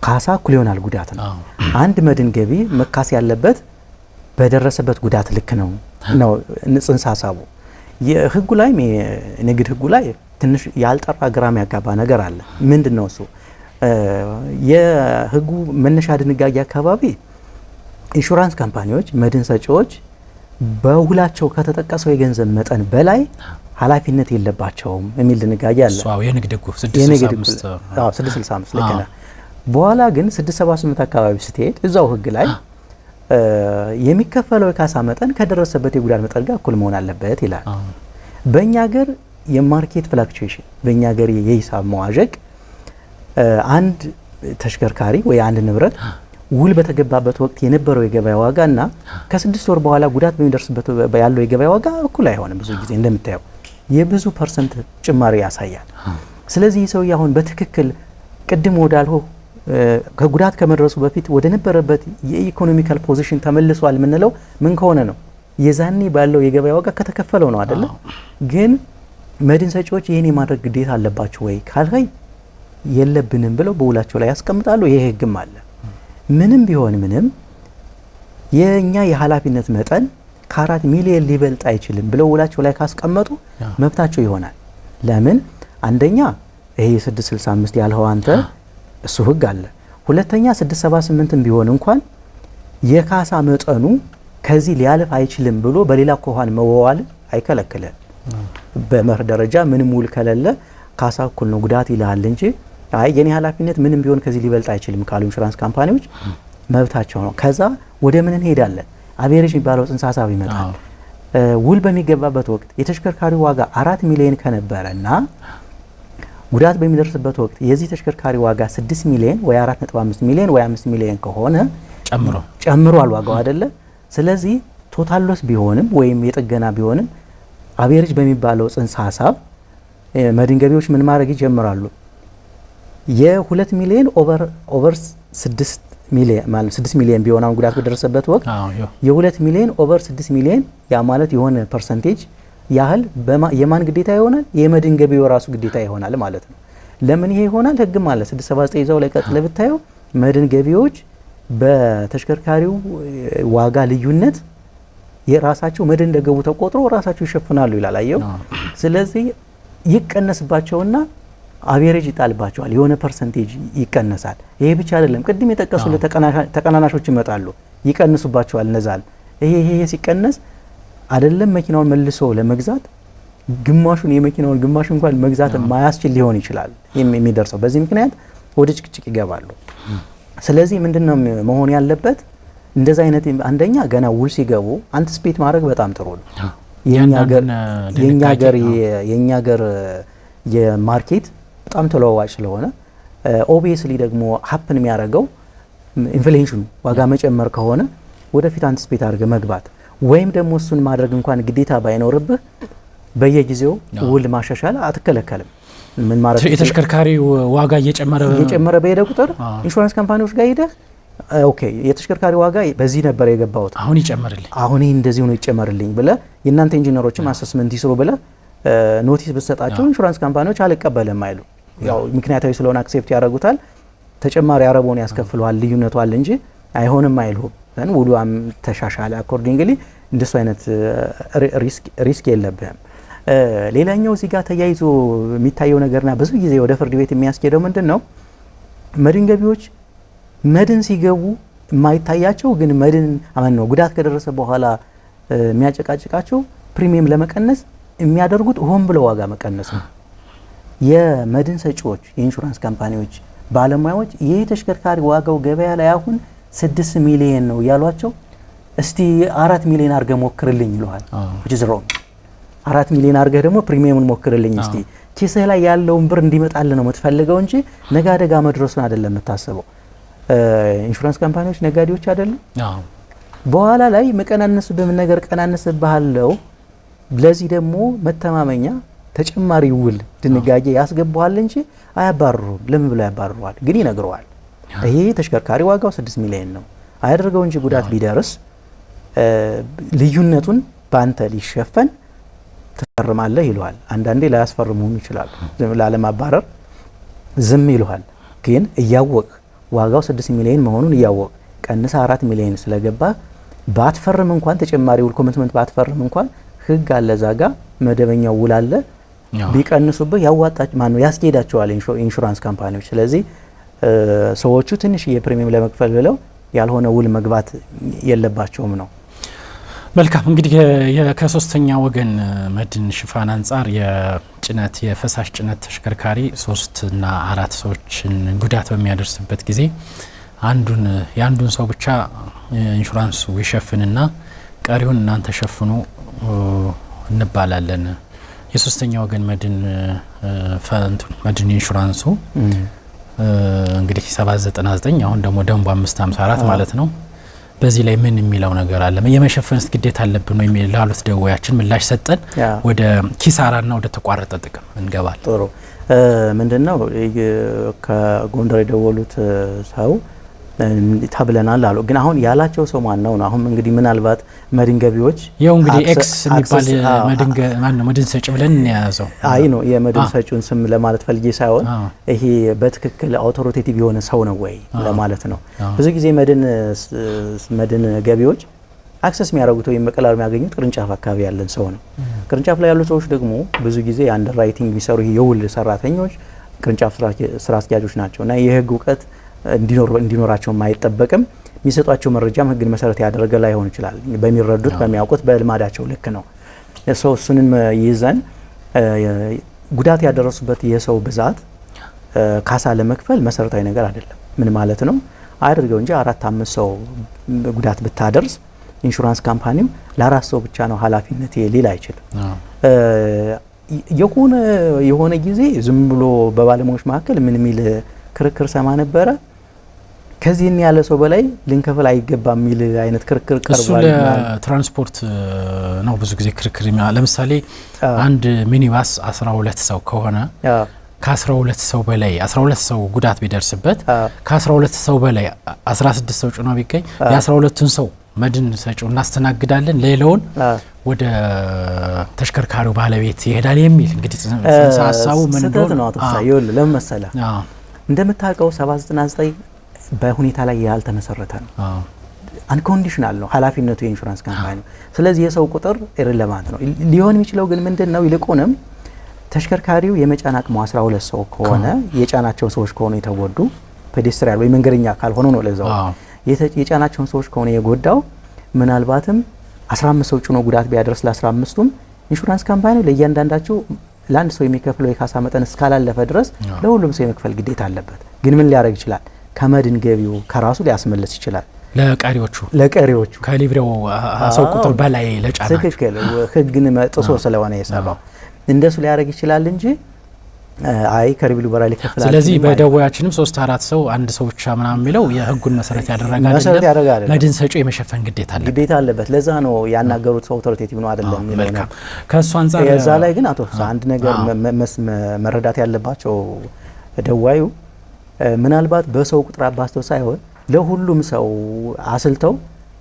ካሳ እኩል ይሆናል ጉዳት ነው። አንድ መድን ገቢ መካስ ያለበት በደረሰበት ጉዳት ልክ ነው ጽንሰ ሀሳቡ። የህጉ ላይ ንግድ ህጉ ላይ ትንሽ ያልጠራ ግራም ያጋባ ነገር አለ። ምንድነው እሱ? የህጉ መነሻ ድንጋጌ አካባቢ ኢንሹራንስ ካምፓኒዎች መድን ሰጪዎች በውላቸው ከተጠቀሰው የገንዘብ መጠን በላይ ኃላፊነት የለባቸውም የሚል ድንጋጌ አለ። የንግድ ህጉ 665 ልክ ነህ። በኋላ ግን 678 አካባቢ ስትሄድ እዛው ህግ ላይ የሚከፈለው የካሳ መጠን ከደረሰበት የጉዳት መጠን ጋር እኩል መሆን አለበት ይላል። በእኛ ሀገር የማርኬት ፍላክቹዌሽን በእኛ ሀገር የሂሳብ መዋዠቅ አንድ ተሽከርካሪ ወይ አንድ ንብረት ውል በተገባበት ወቅት የነበረው የገበያ ዋጋ እና ከ6 ወር በኋላ ጉዳት በሚደርስበት ያለው የገበያ ዋጋ እኩል አይሆንም። ብዙ ጊዜ እንደምታየው የብዙ ፐርሰንት ጭማሪ ያሳያል። ስለዚህ ሰውዬ አሁን በትክክል ቅድም ወዳልሆ ከጉዳት ከመድረሱ በፊት ወደ ነበረበት የኢኮኖሚካል ፖዚሽን ተመልሷል የምንለው ምን ከሆነ ነው? የዛኔ ባለው የገበያ ዋጋ ከተከፈለው ነው አይደለ? ግን መድን ሰጪዎች ይህን የማድረግ ግዴታ አለባቸው ወይ ካልኸኝ የለብንም ብለው በውላቸው ላይ ያስቀምጣሉ። ይሄ ህግም አለ። ምንም ቢሆን ምንም የኛ የኃላፊነት መጠን ከ4 ሚሊዮን ሊበልጥ አይችልም ብለው ውላቸው ላይ ካስቀመጡ መብታቸው ይሆናል። ለምን? አንደኛ ይሄ 665 ያልኸው አንተ እሱ ህግ አለ። ሁለተኛ 678ም ቢሆን እንኳን የካሳ መጠኑ ከዚህ ሊያልፍ አይችልም ብሎ በሌላ ኮሃን መዋዋል አይከለክልም። በመርህ ደረጃ ምንም ውል ከሌለ ካሳ እኩል ነው ጉዳት ይላል እንጂ አይ የኔ ኃላፊነት ምንም ቢሆን ከዚህ ሊበልጥ አይችልም ካሉ ኢንሹራንስ ካምፓኒዎች መብታቸው ነው። ከዛ ወደ ምን እንሄዳለን? አቬሬጅ የሚባለው ጽንሰ ሀሳብ ይመጣል። ውል በሚገባበት ወቅት የተሽከርካሪው ዋጋ 4 ሚሊዮን ከነበረና ጉዳት በሚደርስበት ወቅት የዚህ ተሽከርካሪ ዋጋ 6 ሚሊዮን ወይ 4.5 ሚሊዮን ወይ 5 ሚሊዮን ከሆነ ጨምሯል ዋጋው አይደለ? ስለዚህ ቶታል ሎስ ቢሆንም ወይም የጥገና ቢሆንም አቬሬጅ በሚባለው ጽንሰ ሀሳብ መድን ገቢዎች ምን ማድረግ ይጀምራሉ? የ2 ሚሊዮን ኦቨር 6 ሚሊዮን ማለት 6 ሚሊዮን ቢሆን አሁን ጉዳት በደረሰበት ወቅት የ2 ሚሊዮን ኦቨር 6 ሚሊዮን ያ ማለት የሆነ ፐርሰንቴጅ ያህል የማን ግዴታ ይሆናል? የመድን ገቢው ራሱ ግዴታ ይሆናል ማለት ነው። ለምን ይሄ ይሆናል? ህግ ማለት 679 ይዘው ላይ ቀጥለ ብታየው መድን ገቢዎች በተሽከርካሪው ዋጋ ልዩነት የራሳቸው መድን እንደገቡ ተቆጥሮ ራሳቸው ይሸፍናሉ ይላል። አየው። ስለዚህ ይቀነስባቸውና አቬሬጅ ይጣልባቸዋል። የሆነ ፐርሰንቴጅ ይቀነሳል። ይሄ ብቻ አይደለም። ቅድም የጠቀሱት ተቀናናሾች ይመጣሉ፣ ይቀንሱባቸዋል። እነዛል ይሄ ሲቀነስ አይደለም መኪናውን መልሶ ለመግዛት ግማሹን የመኪናውን ግማሽ እንኳን መግዛት ማያስችል ሊሆን ይችላል የሚደርሰው። በዚህ ምክንያት ወደ ጭቅጭቅ ይገባሉ። ስለዚህ ምንድነው መሆን ያለበት? እንደዛ አይነት አንደኛ ገና ውል ሲገቡ አንቲስፔት ማድረግ በጣም ጥሩ ነው። የኛ ሀገር የማርኬት በጣም ተለዋዋጭ ስለሆነ ኦብቪየስሊ ደግሞ ሀፕን የሚያደርገው ኢንፍሌሽኑ ዋጋ መጨመር ከሆነ ወደፊት አንቲስፔት አድርገህ መግባት ወይም ደግሞ እሱን ማድረግ እንኳን ግዴታ ባይኖርብህ በየጊዜው ውል ማሻሻል አትከለከልም። ምን ማለት ነው? የተሽከርካሪ ዋጋ እየጨመረ በሄደ ቁጥር ኢንሹራንስ ካምፓኒዎች ጋር ሄደህ ኦኬ የተሽከርካሪ ዋጋ በዚህ ነበር የገባውት አሁን ይጨመርልኝ፣ አሁን እንደዚህ ነው ይጨመርልኝ ብለህ የእናንተ ኢንጂነሮችም አሰስመንት ይስሩ ብለህ ኖቲስ ብትሰጣቸው ኢንሹራንስ ካምፓኒዎች አልቀበልም አይሉ። ያው ምክንያታዊ ስለሆነ አክሴፕት ያደርጉታል። ተጨማሪ አረቦን ያስከፍለዋል፣ ልዩነቱ አለ እንጂ አይሆንም አይሉም። ግን ውሉም ተሻሻለ አኮርዲንግሊ እንደሱ አይነት ሪስክ የለብህም። ሌላኛው እዚህ ጋር ተያይዞ የሚታየው ነገርና ብዙ ጊዜ ወደ ፍርድ ቤት የሚያስኬደው ምንድነው? መድን ገቢዎች መድን ሲገቡ የማይታያቸው ግን መድን ነው ጉዳት ከደረሰ በኋላ የሚያጨቃጭቃቸው ፕሪሚየም ለመቀነስ የሚያደርጉት ሆን ብለው ዋጋ መቀነስ ነው። የመድን ሰጪዎች የኢንሹራንስ ካምፓኒዎች ባለሙያዎች ይህ ተሽከርካሪ ዋጋው ገበያ ላይ አሁን 6 ሚሊዮን ነው ያሏቸው፣ እስቲ 4 ሚሊዮን አድርገህ ሞክርልኝ ይለዋል። which is wrong 4 ሚሊዮን አድርገህ ደግሞ ፕሪሚየሙን ሞክርልኝ እስቲ ኪስህ ላይ ያለውን ብር እንዲመጣልህ ነው የምትፈልገው እንጂ ነገ አደጋ መድረሱን አይደለም የምታስበው። ኢንሹራንስ ካምፓኒዎች ነጋዴዎች አይደሉም። በኋላ ላይ መቀናነስብህ ነገር ቀናነስብሃለው፣ ለዚህ ደግሞ መተማመኛ ተጨማሪ ውል ድንጋጌ ያስገባዋል እንጂ አያባርሩም። ለምን ብለው ያባርሩዋል? ግን ይነግረዋል። ይሄ ተሽከርካሪ ዋጋው 6 ሚሊዮን ነው አያደርገው እንጂ ጉዳት ቢደርስ ልዩነቱን ባንተ ሊሸፈን ትፈርማለህ ይለዋል። አንዳንዴ ላያስፈርሙም ይችላል። ላለማባረር ዝም ይለዋል። ግን እያወቅ ዋጋው 6 ሚሊዮን መሆኑን እያወቅ ቀንሰ 4 ሚሊዮን ስለገባ ባትፈርም እንኳን ተጨማሪ ውል ኮሚትመንት ባትፈርም እንኳን ህግ አለ፣ ዛጋ መደበኛው ውል አለ። ቢቀንሱብህ ያዋጣች ማነው ያስኬዳቸዋል ኢንሹራንስ ካምፓኒዎች። ስለዚህ ሰዎቹ ትንሽ የፕሪሚየም ለመክፈል ብለው ያልሆነ ውል መግባት የለባቸውም ነው። መልካም እንግዲህ ከሶስተኛ ወገን መድን ሽፋን አንጻር የፈሳሽ ጭነት ተሽከርካሪ 3 እና 4 ሰዎችን ጉዳት በሚያደርስበት ጊዜ የአንዱን ሰው ብቻ ኢንሹራንሱ ይሸፍንና ቀሪውን እናንተ ሸፍኑ እንባላለን። የሶስተኛ ወገን መድን ኢንሹራንሱ እንግዲህ 799 አሁን ደግሞ ደንቡ 554 ማለት ነው። በዚህ ላይ ምን የሚለው ነገር አለ? የመሸፈንስ ግዴታ አለብን ነው የሚላሉት ደዋያችን ምላሽ ሰጠን። ወደ ኪሳራና ወደ ተቋረጠ ጥቅም እንገባለን። ጥሩ ምንድነው ከጎንደር የደወሉት ሰው ተብለናል አሉ። ግን አሁን ያላቸው ሰው ማን ነው? አሁን እንግዲህ ምናልባት መድን ገቢዎች ያው እንግዲህ ኤክስ የሚባል መድን ሰጪ ብለን እንያዘው አይ ነው የመድን ሰጪውን ስም ለማለት ፈልጌ ሳይሆን ይሄ በትክክል አውቶሪቴቲቭ የሆነ ሰው ነው ወይ ለማለት ነው። ብዙ ጊዜ መድን ገቢዎች አክሰስ የሚያደርጉት ወይም በቀላሉ የሚያገኙት ቅርንጫፍ አካባቢ ያለን ሰው ነው። ቅርንጫፍ ላይ ያሉ ሰዎች ደግሞ ብዙ ጊዜ አንደር ራይቲንግ የሚሰሩ የውል ሰራተኞች ቅርንጫፍ ስራ አስኪያጆች ናቸው እና የህግ እውቀት እንዲኖራቸው አይጠበቅም። የሚሰጧቸው መረጃም ህግን መሰረት ያደረገ ላይሆን ይችላል። በሚረዱት በሚያውቁት በልማዳቸው ልክ ነው። እሱንም ይዘን ጉዳት ያደረሱበት የሰው ብዛት ካሳ ለመክፈል መሰረታዊ ነገር አይደለም። ምን ማለት ነው? አድርገው እንጂ 4-5 ሰው ጉዳት ብታደርስ ኢንሹራንስ ካምፓኒው ለ4 ሰው ብቻ ነው ኃላፊነት ሊል አይችልም። የሆነ ጊዜ ዝም ብሎ በባለሙያዎች መካከል ምን የሚል ክርክር ሰማ ነበረ። ከዚህን ያለ ሰው በላይ ልንከፍል አይገባም የሚል አይነት ክርክር ቀርቧል። እሱ ለትራንስፖርት ነው ብዙ ጊዜ ክርክር ለምሳሌ አንድ ሚኒባስ 12 ሰው ከሆነ ከ12 ሰው በላይ 12 ሰው ጉዳት ቢደርስበት ከ12 ሰው በላይ 16 ሰው ጭኖ ቢገኝ የ12ቱን ሰው መድን ሰጪው እናስተናግዳለን፣ ሌላውን ወደ ተሽከርካሪው ባለቤት ይሄዳል የሚል እንግዲህ ሀሳቡ ምን እንደሆነ ነው። አጥፋ ለምን መሰለህ? እንደምታውቀው 799 በሁኔታ ላይ ያልተመሰረተ ነው። አንኮንዲሽናል ነው ኃላፊነቱ የኢንሹራንስ ካምፓኒ። ስለዚህ የሰው ቁጥር ኢሬሌቫንት ነው። ሊሆን የሚችለው ግን ምንድነው? ይልቁንም ተሽከርካሪው የመጫን አቅሙ 12 ሰው ከሆነ የጫናቸው ሰዎች ከሆኑ የተጎዱ ፔዴስትሪያን ወይ መንገደኛ ካልሆኑ ነው ለዛው የጫናቸውን ሰዎች ከሆነ የጎዳው ምናልባትም 15 ሰው ጭኖ ጉዳት ቢያደርስ ለ15ቱም ኢንሹራንስ ካምፓኒው ለእያንዳንዳቸው ለአንድ ሰው የሚከፍለው የካሳ መጠን እስካላለፈ ድረስ ለሁሉም ሰው የመክፈል ግዴታ አለበት። ግን ምን ሊያደርግ ይችላል? ከመድን ገቢው ከራሱ ሊያስመልስ ይችላል። ለቀሪዎቹ ከሊብሬው ሰው ቁጥር በላይ ለጫና ትክክል ህግን ጥሶ ስለሆነ የሰራው እንደሱ ሊያደርግ ይችላል እንጂ አይ ከሪቪሉ በላይ ሊከፍላል። ስለዚህ በደዋያችንም 3-4 ሰው አንድ ሰው ብቻ ምናምን የሚለው የህጉን መሰረት ያደረገ አይደለም። መድን ሰጪው የመሸፈን ግዴታ አለበት። ለዛ ነው ያናገሩት ሰው አውቶሪቴቲቭ ነው አይደለም የሚለው ነው። ከሱ አንፃር የዛ ላይ ግን አቶ አንድ ነገር መረዳት ያለባቸው ደዋዩ ምናልባት በሰው ቁጥር አባስተው ሳይሆን ለሁሉም ሰው አስልተው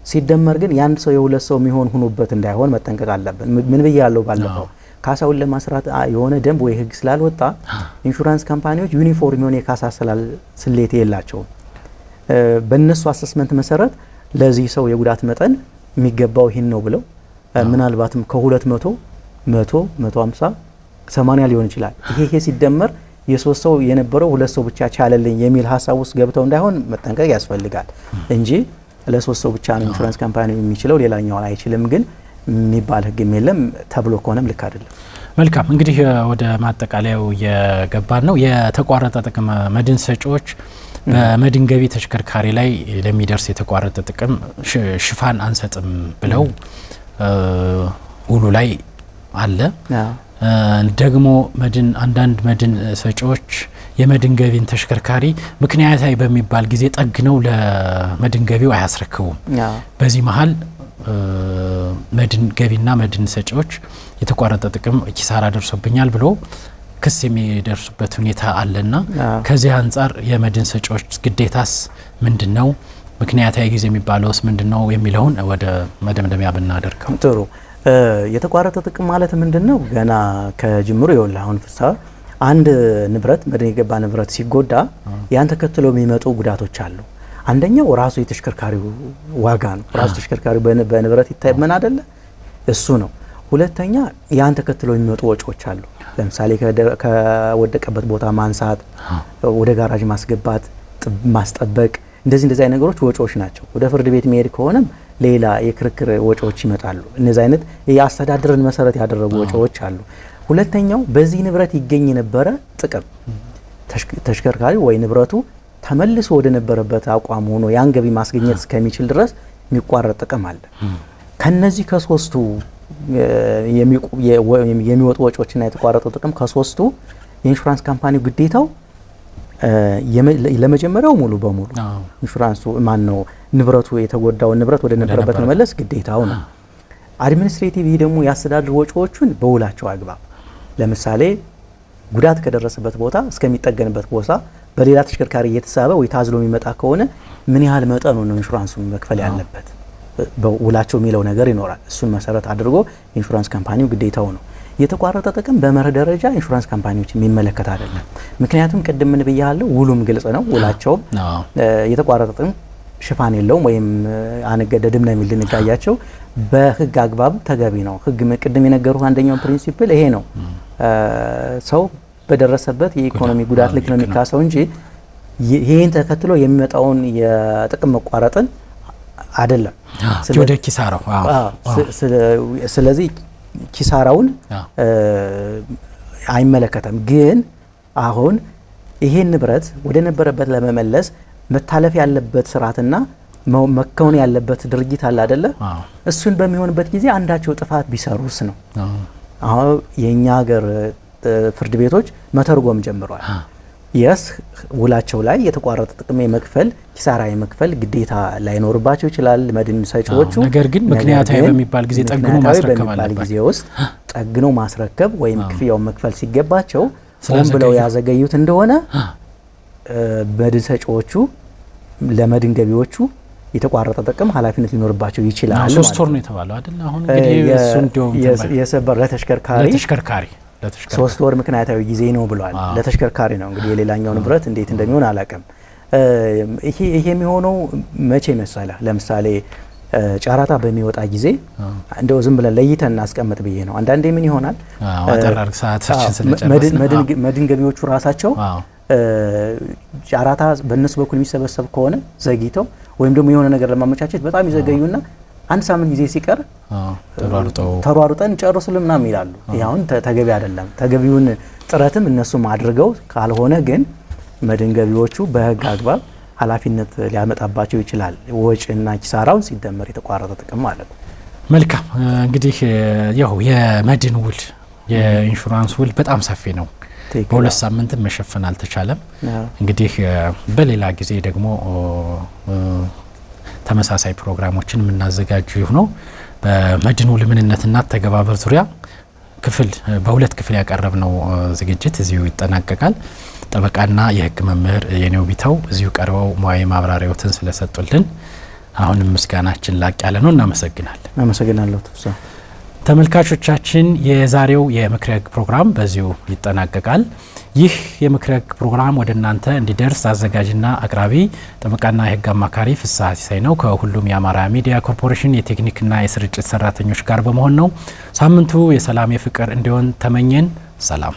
ሲደመር ግን ያንድ ሰው የሁለት ሰው የሚሆን ሁኑበት እንዳይሆን መጠንቀቅ አለብን። ምን ብያለሁ ባለፈው ካሳውን ለማስራት የሆነ ደንብ ወይ ህግ ስላልወጣ ኢንሹራንስ ካምፓኒዎች ዩኒፎርም የሆነ የካሳ ስሌት የላቸውም። በእነሱ አሰስመንት መሰረት ለዚህ ሰው የጉዳት መጠን የሚገባው ይህን ነው ብለው ምናልባትም ከ200 100 150 80 ሊሆን ይችላል። ይሄ ሲደመር የሶስት ሰው የነበረው ሁለት ሰው ብቻ ቻለልኝ የሚል ሀሳብ ውስጥ ገብተው እንዳይሆን መጠንቀቅ ያስፈልጋል እንጂ ለሶስት ሰው ብቻ ነው ኢንሹራንስ ካምፓኒ የሚችለው ሌላኛው አይችልም ግን የሚባል ህግም የለም ተብሎ ከሆነም ልክ አይደለም። መልካም እንግዲህ ወደ ማጠቃለያው የገባን ነው። የተቋረጠ ጥቅም መድን ሰጪዎች በመድን ገቢ ተሽከርካሪ ላይ ለሚደርስ የተቋረጠ ጥቅም ሽፋን አንሰጥም ብለው ውሉ ላይ አለ። ደግሞ አንዳንድ መድን ሰጪዎች የመድን ገቢን ተሽከርካሪ ምክንያታዊ በሚባል ጊዜ ጠግነው ለመድን ገቢው አያስረክቡም። በዚህ መሀል መድን ገቢና መድን ሰጪዎች የተቋረጠ ጥቅም ኪሳራ ደርሶብኛል ብሎ ክስ የሚደርሱበት ሁኔታ አለና ከዚህ አንጻር የመድን ሰጪዎች ግዴታስ ምንድነው? ምክንያታዊ ጊዜ የሚባለውስ ምንድነው የሚለውን ወደ መደምደሚያ ብናደርገው ጥሩ። የተቋረጠ ጥቅም ማለት ምንድነው? ገና ከጅምሩ ይኸውልህ አሁን ፍሳ አንድ ንብረት መድን የገባ ንብረት ሲጎዳ ያን ተከትሎ የሚመጡ ጉዳቶች አሉ። አንደኛው ራሱ የተሽከርካሪው ዋጋ ነው። ራሱ ተሽከርካሪው በንብረት ይታመን አይደለ? እሱ ነው። ሁለተኛ ያን ተከትሎ የሚመጡ ወጪዎች አሉ። ለምሳሌ ከወደቀበት ቦታ ማንሳት፣ ወደ ጋራጅ ማስገባት፣ ማስጠበቅ እንደዚህ አይነት ነገሮች ወጪዎች ናቸው። ወደ ፍርድ ቤት መሄድ ከሆነም ሌላ የክርክር ወጪዎች ይመጣሉ። እነዚህ አይነት የአስተዳደርን መሰረት ያደረጉ ወጪዎች አሉ። ሁለተኛው በዚህ ንብረት ይገኝ የነበረ ጥቅም ተሽከርካሪው ወይ ንብረቱ ተመልሶ ወደ ነበረበት አቋም ሆኖ ያን ገቢ ማስገኘት እስከሚችል ድረስ የሚቋረጥ ጥቅም አለ። ከነዚህ ከሶስቱ የሚወጡ ወጪዎችና የተቋረጠው ጥቅም ከሶስቱ የኢንሹራንስ ካምፓኒው ግዴታው ለመጀመሪያው ሙሉ በሙሉ ኢንሹራንሱ ማነው ንብረቱ የተጎዳውን ንብረት ወደ ነበረበት መመለስ ግዴታው ነው። አድሚኒስትሬቲቭ ደግሞ ያስተዳድር ወጪዎቹን በውላቸው አግባብ ለምሳሌ ጉዳት ከደረሰበት ቦታ እስከሚጠገንበት ቦታ በሌላ ተሽከርካሪ እየተሳበ ወይ ታዝሎ የሚመጣ ከሆነ ምን ያህል መጠኑ ነው ኢንሹራንሱን መክፈል ያለበት በውላቸው የሚለው ነገር ይኖራል። እሱን መሰረት አድርጎ ኢንሹራንስ ካምፓኒው ግዴታው ነው። የተቋረጠ ጥቅም በመርህ ደረጃ ኢንሹራንስ ካምፓኒዎች የሚመለከት አይደለም። ምክንያቱም ቅድም ምን ብያለሁ፣ ውሉም ግልጽ ነው። ውላቸውም የተቋረጠ ጥቅም ሽፋን የለውም ወይም አንገደድም ነው የሚል ድንጋጌያቸው በህግ አግባብ ተገቢ ነው። ህግ ቅድም የነገሩ አንደኛው ፕሪንሲፕል ይሄ ነው። ሰው በደረሰበት የኢኮኖሚ ጉዳት ልክ ነው የሚካሰው እንጂ ይሄን ተከትሎ የሚመጣውን የጥቅም መቋረጥን አይደለም። ወደ ኪሳራው ስለዚህ ኪሳራውን አይመለከተም። ግን አሁን ይሄን ንብረት ወደ ነበረበት ለመመለስ መታለፍ ያለበት ስርዓትና መከውን ያለበት ድርጊት አለ አይደለ? እሱን በሚሆንበት ጊዜ አንዳቸው ጥፋት ቢሰሩስ ነው። አሁን የኛ ሀገር ፍርድ ቤቶች መተርጎም ጀምረዋል። የስ ውላቸው ላይ የተቋረጠ ጥቅም የመክፈል ኪሳራ የመክፈል ግዴታ ላይኖርባቸው ይችላል መድን ሰጪዎቹ። ነገር ግን ምክንያታዊ በሚባል ጊዜ ጠግኖ ማስረከብ አለበት። ጊዜ ውስጥ ጠግኖ ማስረከብ ወይም ክፍያውን መክፈል ሲገባቸው ሆን ብለው ያዘገዩት እንደሆነ መድን ሰጪዎቹ ለመድን ገቢዎቹ የተቋረጠ ጥቅም ኃላፊነት ሊኖርባቸው ይችላል። 3 ወር ነው የተባለው አይደል? አሁን እንግዲህ የሰበር ለተሽከርካሪ 3 ወር ምክንያታዊ ጊዜ ነው ብሏል። ለተሽከርካሪ ነው እንግዲህ የሌላኛው ንብረት እንዴት እንደሚሆን አላውቅም። ይሄ የሚሆነው መቼ መሰለህ? ለምሳሌ ጨረታ በሚወጣ ጊዜ እንደው ዝም ብለን ለይተን እናስቀምጥ ብዬ ነው። አንዳንዴ ምን ይሆናል መድን ገቢዎቹ ራሳቸው ጨረታ በእነሱ በኩል የሚሰበሰብ ከሆነ ዘግይተው ወይም ደግሞ የሆነ ነገር ለማመቻቸት በጣም ይዘገዩና አንድ ሳምንት ጊዜ ሲቀር ተሯሩጠን ጨርሱልን ምናምን ይላሉ። ያውን ተገቢ አይደለም። ተገቢውን ጥረትም እነሱም አድርገው ካልሆነ ግን መድን ገቢዎቹ በህግ አግባብ ኃላፊነት ሊያመጣባቸው ይችላል። ወጪና ኪሳራው ሲደመር የተቋረጠ ጥቅም ማለት ነው። መልካም እንግዲህ ያው የመድን ውል የኢንሹራንስ ውል በጣም ሰፊ ነው። በሁለት ሳምንት መሸፈን አልተቻለም። እንግዲህ በሌላ ጊዜ ደግሞ ተመሳሳይ ፕሮግራሞችን የምናዘጋጅ ይሁነው። በመድን ውል ምንነትና ተገባበር ዙሪያ በሁለት ክፍል ያቀረብነው ዝግጅት እዚሁ ይጠናቀቃል። ጠበቃና የህግ መምህር የኔው ቢተው እዚሁ ቀርበው ሙያዊ ማብራሪያዎትን ስለሰጡልን አሁንም ምስጋናችን ላቅ ያለ ነው። እናመሰግናለን። አመሰግናለሁ ተፍሳ። ተመልካቾቻችን የዛሬው የምክረ ህግ ፕሮግራም በዚሁ ይጠናቀቃል። ይህ የምክረ ህግ ፕሮግራም ወደ እናንተ እንዲደርስ አዘጋጅና አቅራቢ ጠበቃና የህግ አማካሪ ፍስሐ ሲሳይ ነው። ከሁሉም የአማራ ሚዲያ ኮርፖሬሽን የቴክኒክና የስርጭት ሰራተኞች ጋር በመሆን ነው። ሳምንቱ የሰላም የፍቅር እንዲሆን ተመኘን። ሰላም።